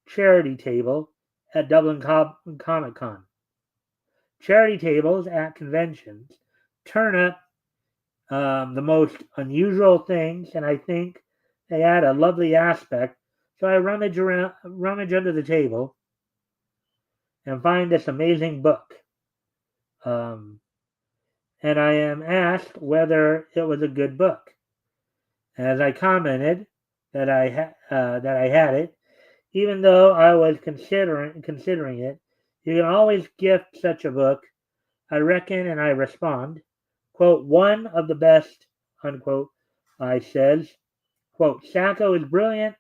[SPEAKER 1] charity table at Dublin Comic Con. Charity tables at conventions turn up the most unusual things, and I think they add a lovely aspect. So I rummage under the table, and find this amazing book. And I am asked whether it was a good book. As I commented that I had it, even though I was considering it, you can always gift such a book. I reckon, and I respond, quote, one of the best, unquote, I says, quote, Sacco is brilliant,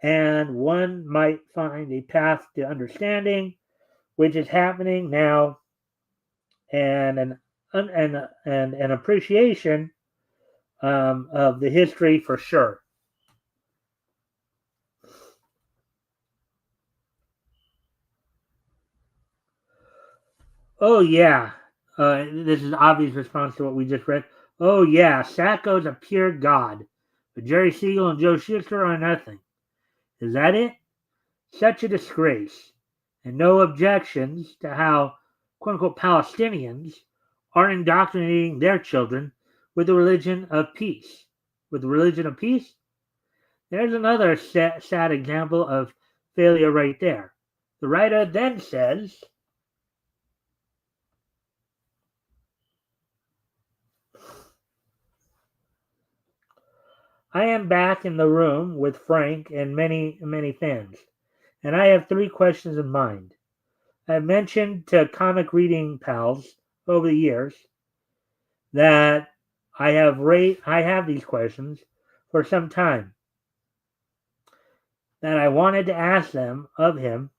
[SPEAKER 1] and one might find a path to understanding, which is happening now, and an appreciation of the history for sure. Oh yeah, this is obvious response to what we just read. Oh yeah, Sacco's a pure god, but Jerry Siegel and Joe Shuster are nothing. Is that it? Such a disgrace, and no objections to how quote unquote Palestinians are indoctrinating their children with the religion of peace. With the religion of peace? There's another sad example of failure right there. The writer then says, I am back in the room with Frank and many fans, and I have three questions in mind. I have mentioned to comic reading pals over the years that I have these questions for some time, that I wanted to ask them of him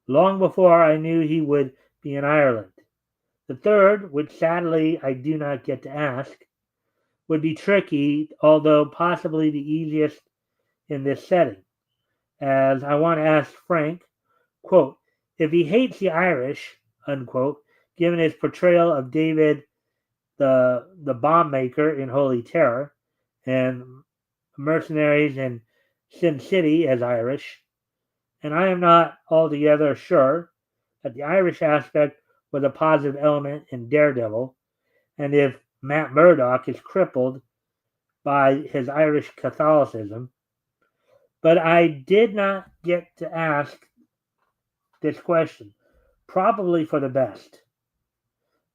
[SPEAKER 1] long before I knew he would be in Ireland. The third, which sadly I do not get to ask, would be tricky, although possibly the easiest in this setting, as I want to ask Frank, quote, if he hates the Irish, unquote, given his portrayal of David the bomb maker in Holy Terror and mercenaries in Sin City as Irish, and I am not altogether sure that the Irish aspect was a positive element in Daredevil, and if Matt Murdock is crippled by his Irish Catholicism. But I did not get to ask this question, probably for the best.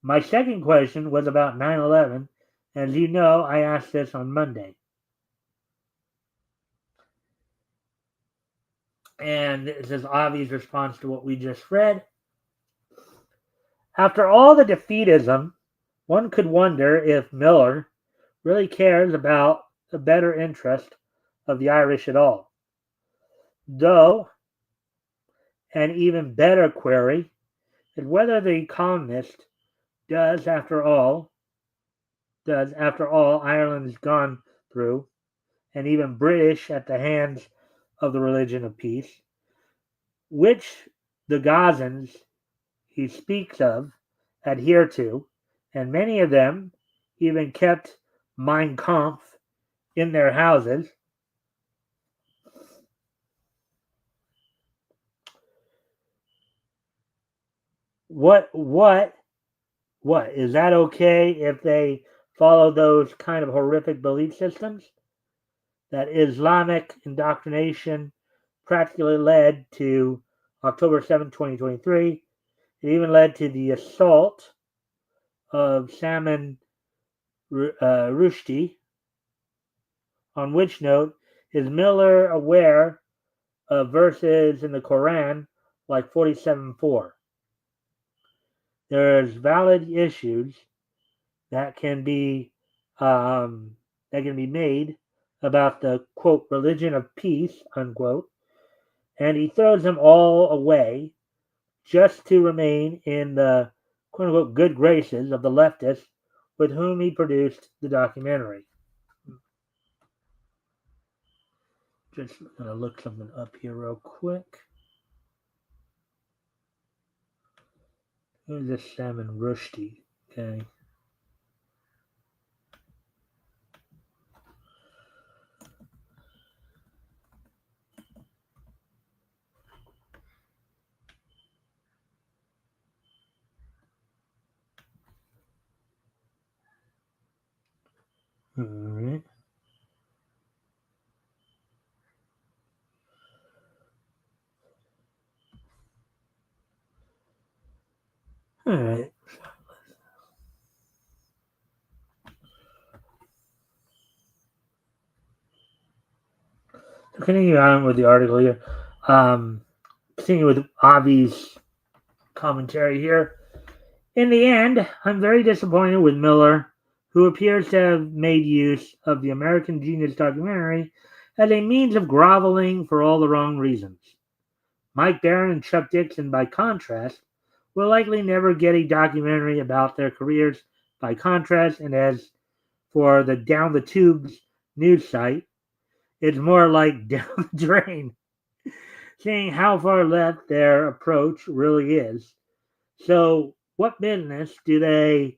[SPEAKER 1] My second question was about 9/11. As you know, I asked this on Monday. And this is Avi's response to what we just read. After all the defeatism, one could wonder if Miller really cares about the better interest of the Irish at all. Though, an even better query is whether the columnist does, after all, does, after all, Ireland's gone through, and even British at the hands of the religion of peace, which the Gazans he speaks of adhere to, and many of them even kept Mein Kampf in their houses. What what is that okay if they follow those kind of horrific belief systems? That Islamic indoctrination practically led to October 7th, 2023. It even led to the assault of Salman Rushdie. On which note, is Miller aware of verses in the Quran like 47:4? There's valid issues that can be made about the quote religion of peace unquote, and he throws them all away just to remain in the quote unquote good graces of the leftists with whom he produced the documentary. Just gonna look something up here real quick. Who's this Salman Rushdie? Okay. All right. All right. So continue on with the article here. Continue with Avi's commentary here. In the end, I'm very disappointed with Miller, who appears to have made use of the American Genius documentary as a means of groveling for all the wrong reasons. Mike Barron and Chuck Dixon, by contrast, will likely never get a documentary about their careers by contrast, and as for the Down the Tubes news site, it's more like down the drain, seeing how far left their approach really is. So, what business do they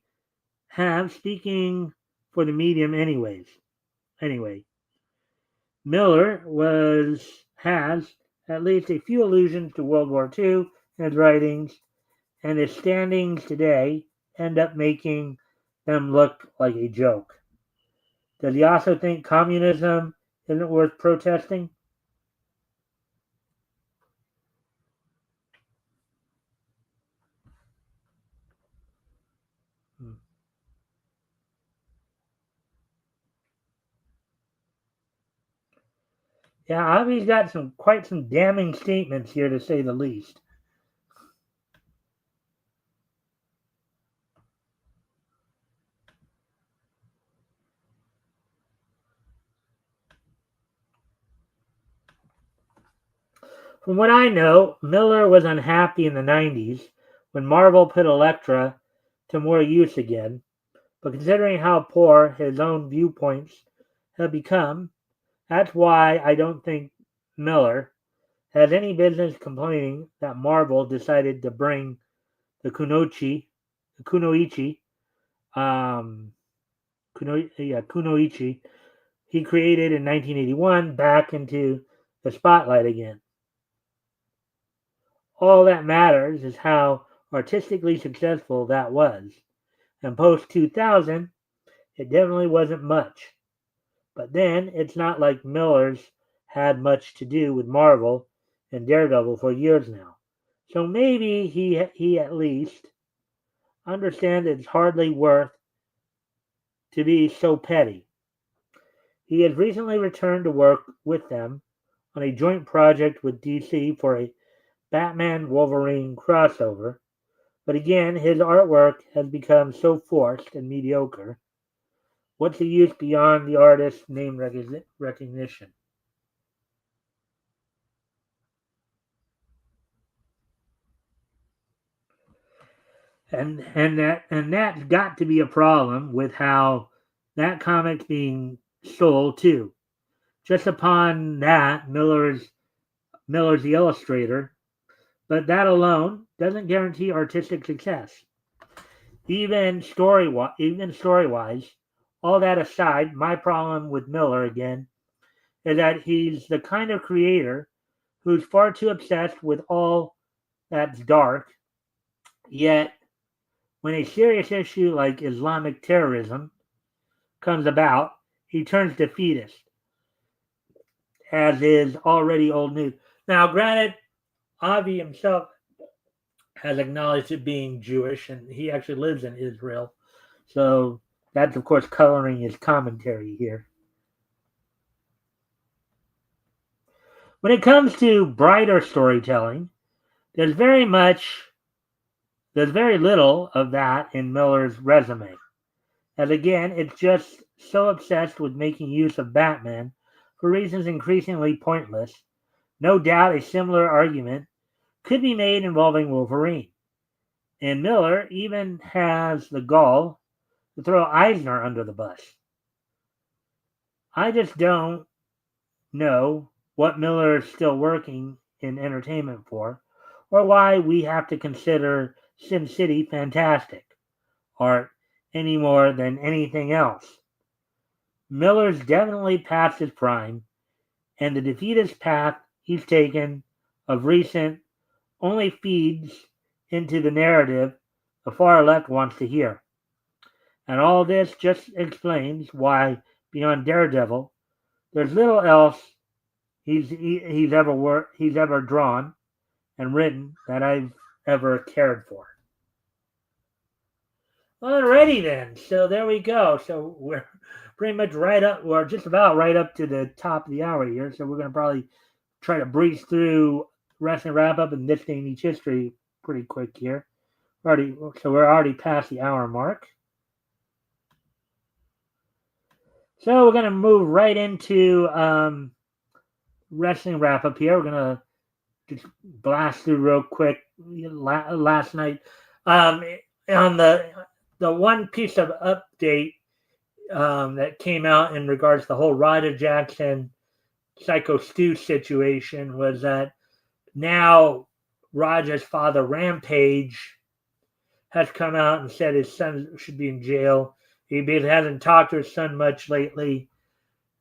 [SPEAKER 1] have speaking for the medium, anyways? Anyway, Miller has at least a few allusions to World War II in his writings, and his standings today end up making them look like a joke. Does he also think communism isn't worth protesting? Hmm. Yeah, Avi's got quite some damning statements here, to say the least. From what I know, Miller was unhappy in the 90s when Marvel put Elektra to more use again, but considering how poor his own viewpoints have become, that's why I don't think Miller has any business complaining that Marvel decided to bring the Kunoichi, um, Kunoichi he created in 1981 back into the spotlight again. All that matters is how artistically successful that was. And post 2000, it definitely wasn't much. But then it's not like Miller's had much to do with Marvel and Daredevil for years now. So maybe he at least understands it's hardly worth to be so petty. He has recently returned to work with them on a joint project with DC for a Batman Wolverine crossover, but again his artwork has become so forced and mediocre. What's the use beyond the artist's name recognition? And that's got to be a problem with how that comic being sold too. Just upon that, Miller's the illustrator, but that alone doesn't guarantee artistic success. Even story wise, all that aside, my problem with Miller again is that he's the kind of creator who's far too obsessed with all that's dark, yet when a serious issue like Islamic terrorism comes about, he turns defeatist, as is already old news. Now, granted, Avi himself has acknowledged it being Jewish, and he actually lives in Israel. So that's, of course, coloring his commentary here. When it comes to brighter storytelling, there's very little of that in Miller's resume. As again, it's just so obsessed with making use of Batman for reasons increasingly pointless. No doubt a similar argument could be made involving Wolverine. And Miller even has the gall to throw Eisner under the bus. I just don't know what Miller is still working in entertainment for, or why we have to consider Sin City fantastic art any more than anything else. Miller's definitely past his prime, and the defeatist path he's taken of recent only feeds into the narrative the far left wants to hear. And all this just explains why, beyond Daredevil, there's little else he's ever drawn and written that I've ever cared for. Alrighty then, so there we go. So we're pretty much right up, we're just about right up to the top of the hour here. So we're going to probably try to breeze through wrestling wrap up and this day in each history pretty quick here. So we're already past the hour mark. So we're going to move right into wrestling wrap up here. We're going to just blast through real quick. Last night, on the one piece of update that came out in regards to the whole Ryder Jackson Psycho Stu situation was that now Roger's father, Rampage, has come out and said his son should be in jail. He hasn't talked to his son much lately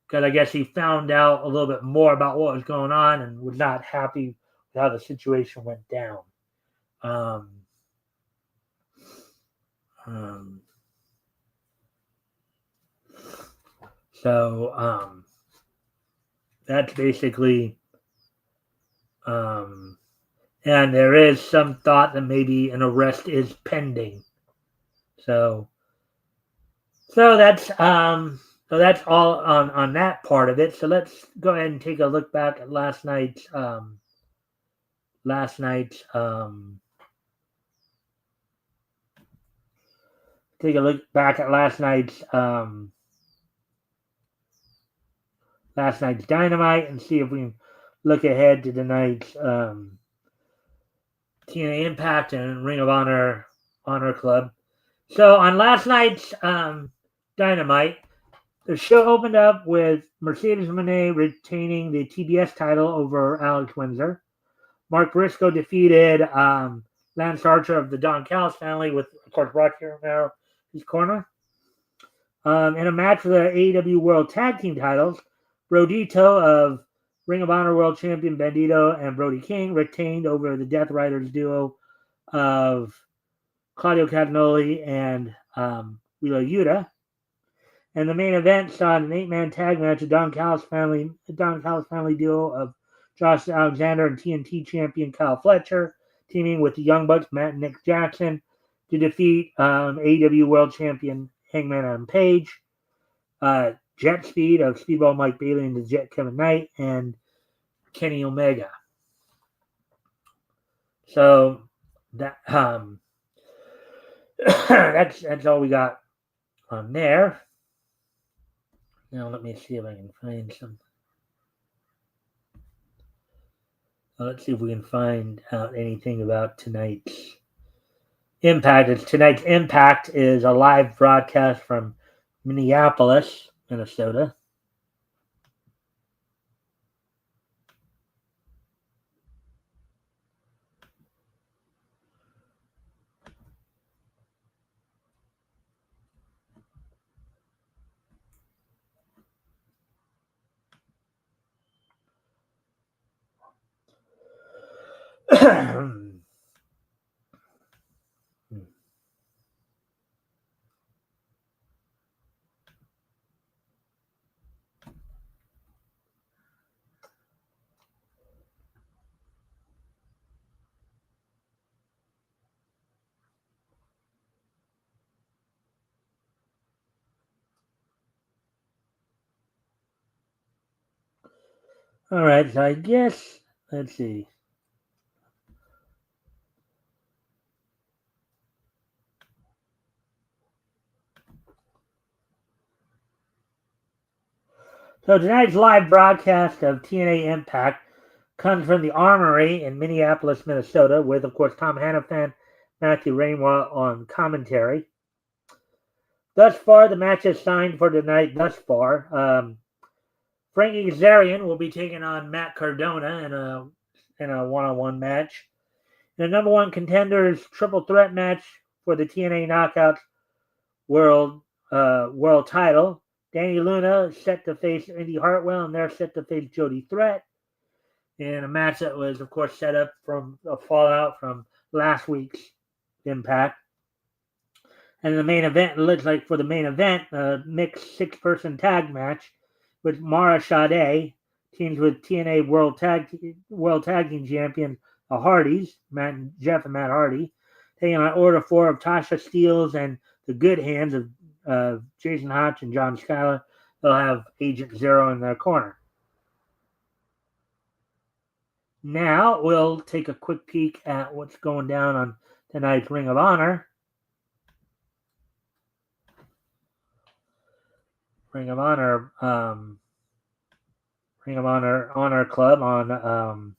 [SPEAKER 1] because I guess he found out a little bit more about what was going on and was not happy with how the situation went down. So that's basically, and there is some thought that maybe an arrest is pending. So that's all on that part of it. So let's go ahead and take a look back at last night's take a look back at last night's Dynamite and see if we can look ahead to tonight's TNA Impact and Ring of Honor Club. So on last night's Dynamite, the show opened up with Mercedes Moné retaining the TBS title over Alex Windsor. Mark Briscoe defeated Lance Archer of the Don Callis family with, of course, Rocky Romero in his corner. In a match for the AEW World Tag Team titles, Brodito of Ring of Honor World Champion Bandito and Brody King retained over the Death Riders duo of Claudio Castagnoli and Wheeler Yuta. And the main event saw an 8-man tag match of Don Callis family duo of Josh Alexander and TNT champion Kyle Fletcher teaming with the Young Bucks, Matt and Nick Jackson, to defeat AEW World Champion Hangman Adam Page, Jet Speed of Speedball Mike Bailey and the Jet Kevin Knight, and Kenny Omega. So that that's all we got on there. Now let me see if I can find some. Let's see if we can find out anything about tonight's Impact. Tonight's Impact is a live broadcast from Minneapolis, Minnesota. All right, so I guess, let's see. So tonight's live broadcast of TNA Impact comes from the Armory in Minneapolis, Minnesota, with, of course, Tom Hannafan, Matthew Rainwell on commentary. Thus far, the matches signed for tonight thus far. Frankie Kazarian will be taking on Matt Cardona in a one-on-one match. In the number one contenders triple threat match for the TNA Knockouts World title, Danny Luna set to face Indy Hartwell, and they're set to face Jody Threat in a match that was, of course, set up from a fallout from last week's Impact. And the main event, it looks like for the main event, a mixed six-person tag match with Mara Sade teams with TNA World Tag Team Champions, the Hardys, Jeff and Matt Hardy, taking on Order 4 of Tasha Steelz and the good hands of Jason Hotch and John Schuyler. They'll have Agent Zero in their corner. Now we'll take a quick peek at what's going down on tonight's Ring of Honor. Ring of Honor Honor Club on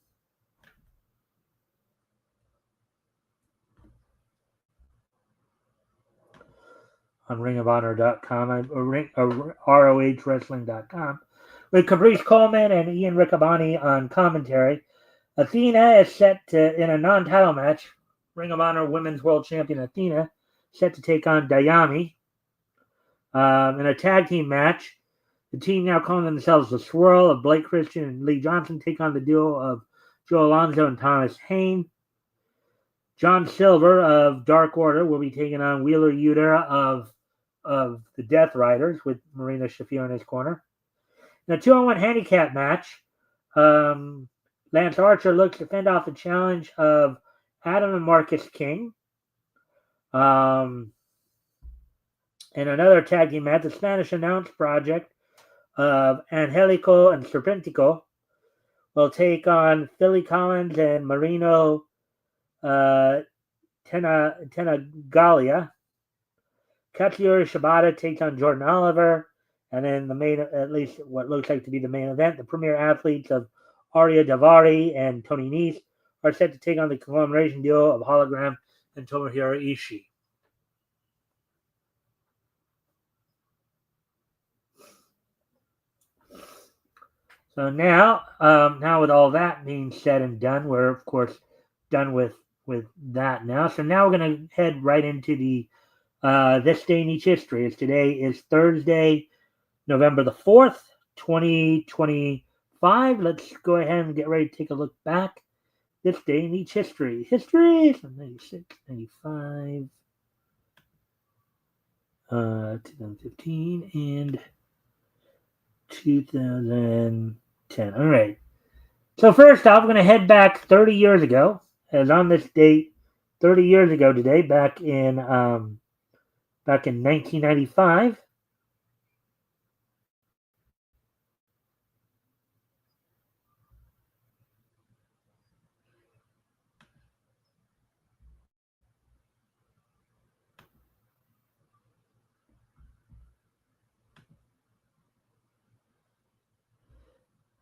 [SPEAKER 1] ringofhonor.com or ROHwrestling.com with Caprice Coleman and Ian Riccaboni on commentary. Athena is set to, in a non-title match, Ring of Honor Women's World Champion Athena set to take on Dayami. In a tag team match, the team now calling themselves the Swirl of Blake Christian and Lee Johnson take on the duo of Joe Alonzo and Thomas Hayne. John Silver of Dark Order will be taking on Wheeler Yuta of the Death Riders with Marina Shafir in his corner. In a 2-on-1 handicap match, Lance Archer looks to fend off the challenge of Adam and Marcus King. In another tag team match, the Spanish Announce Project of Angelico and Serpentico will take on Philly Collins and Marino Tenagalia. Katsuyori Shibata takes on Jordan Oliver. And then the main, at least what looks like to be the main event, the premier athletes of Arya Davari and Tony Nese are set to take on the conglomeration duo of Hologram and Tomohiro Ishii. So now with all that being said and done, we're of course done with that now. So now we're going to head right into the this day in each history. As today is Thursday, November the 4th, 2025. Let's go ahead and get ready to take a look back. This day in each history. History from 96, 95, 2015, and 2010. All right. So first off, we're going to head back 30 years ago. As on this date, 30 years ago today, back in 1995.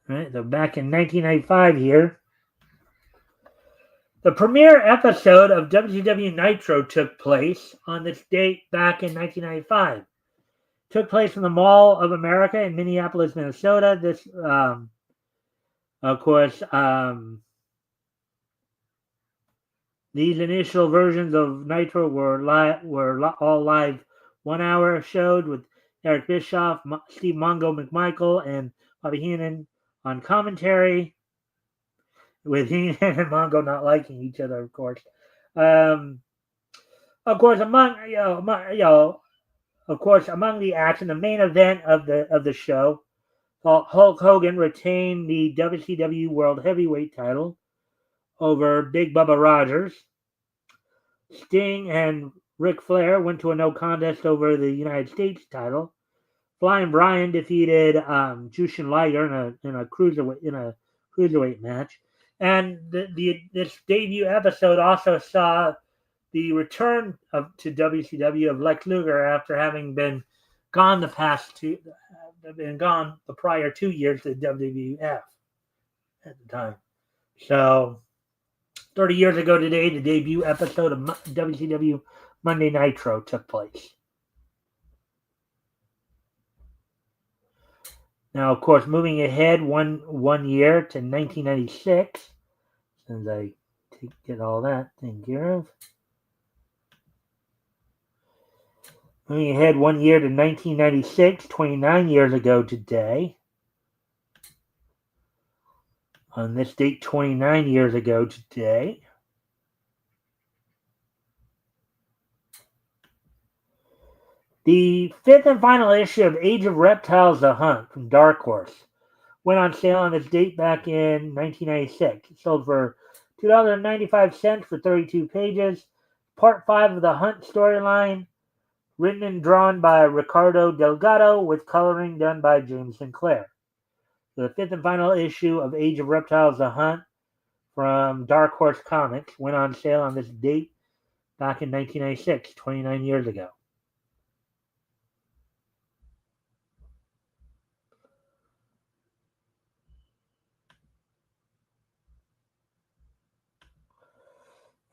[SPEAKER 1] All right, so back in 1995 here, the premiere episode of WCW Nitro took place on this date back in 1995. Took place in the Mall of America in Minneapolis, Minnesota. This, of course, these initial versions of Nitro were all live 1 hour showed with Eric Bischoff, Steve Mongo McMichael, and Bobby Heenan on commentary, with Heenan and Mongo not liking each other, of course. Of course, among the action, the main event of the show, Hulk Hogan retained the WCW World Heavyweight title over Big Bubba Rogers. Sting and Ric Flair went to a no contest over the United States title. Flying Brian defeated Jushin Liger in a cruiserweight match. And this debut episode also saw the return to WCW of Lex Luger after having been gone the prior 2 years to WWF at the time. So 30 years ago today, the debut episode of WCW Monday Nitro took place. Now, of course, moving ahead one year to 1996, since I get all that taken care of. Moving ahead 1 year to 1996, 29 years ago today. On this date, 29 years ago today, the fifth and final issue of Age of Reptiles: The Hunt from Dark Horse went on sale on its date back in 1996. It sold for $2.95 for 32 pages. Part 5 of the Hunt storyline, written and drawn by Ricardo Delgado, with coloring done by James Sinclair. The fifth and final issue of Age of Reptiles: The Hunt from Dark Horse Comics went on sale on this date back in 1996, 29 years ago.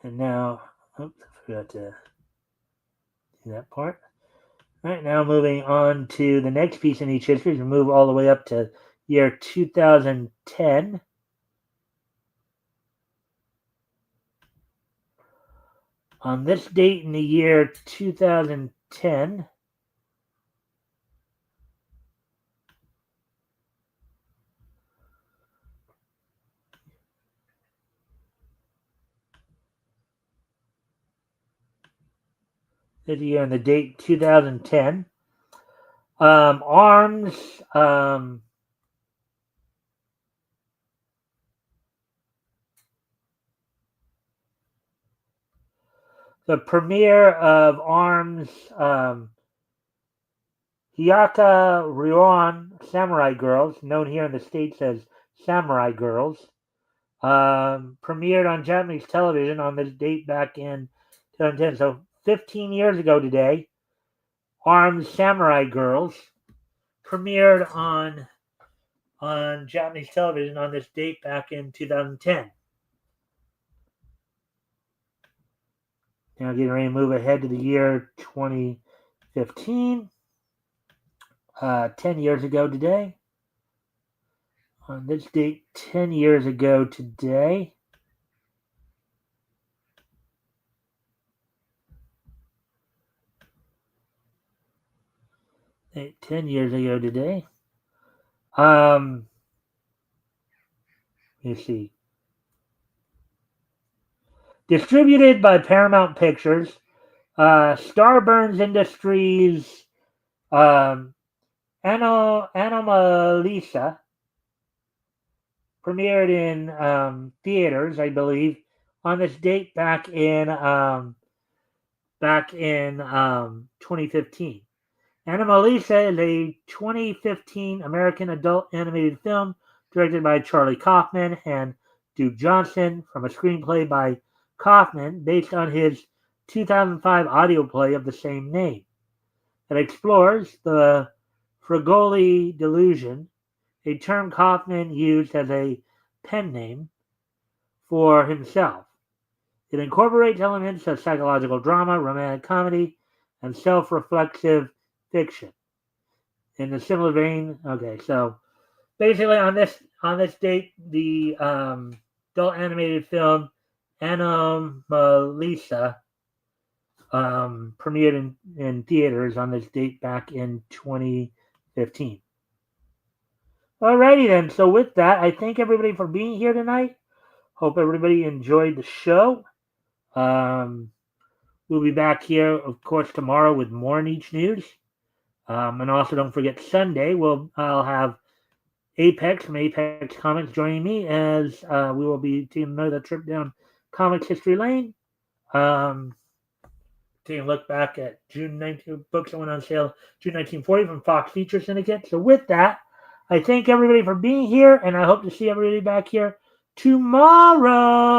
[SPEAKER 1] And now, oops, I forgot to do that part. All right, now moving on to the next piece in each history. We move all the way up to year 2010. On this date in the year 2010, this year and the date 2010, Arms, the premiere of Arms, Hyaka Ryoan Samurai Girls, known here in the States as Samurai Girls, premiered on Japanese television on this date back in 2010. So 15 years ago today, Arms Samurai Girls premiered on Japanese television on this date back in 2010. Now getting ready to move ahead to the year 2015. 10 years ago today. On this date, 10 years ago today, you see. Distributed by Paramount Pictures, Starburns Industries, Anomalisa premiered in theaters, I believe, on this date back in 2015. Anomalisa is a 2015 American adult animated film directed by Charlie Kaufman and Duke Johnson, from a screenplay by Kaufman based on his 2005 audio play of the same name. It explores the Frigoli delusion, a term Kaufman used as a pen name for himself. It incorporates elements of psychological drama, romantic comedy, and self-reflexive fiction. in a similar vein. Okay, so basically on this date, the adult animated film Anomalisa premiered in theaters on this date back in 2015. Alrighty then. So with that, I thank everybody for being here tonight. Hope everybody enjoyed the show. We'll be back here, of course, tomorrow with more Niche News. And also, don't forget Sunday. I'll have Apex from Apex Comics joining me as we will be taking another trip down Comics History Lane. Taking a look back at June 19 books that went on sale June 1940 from Fox Feature Syndicate. So with that, I thank everybody for being here, and I hope to see everybody back here tomorrow.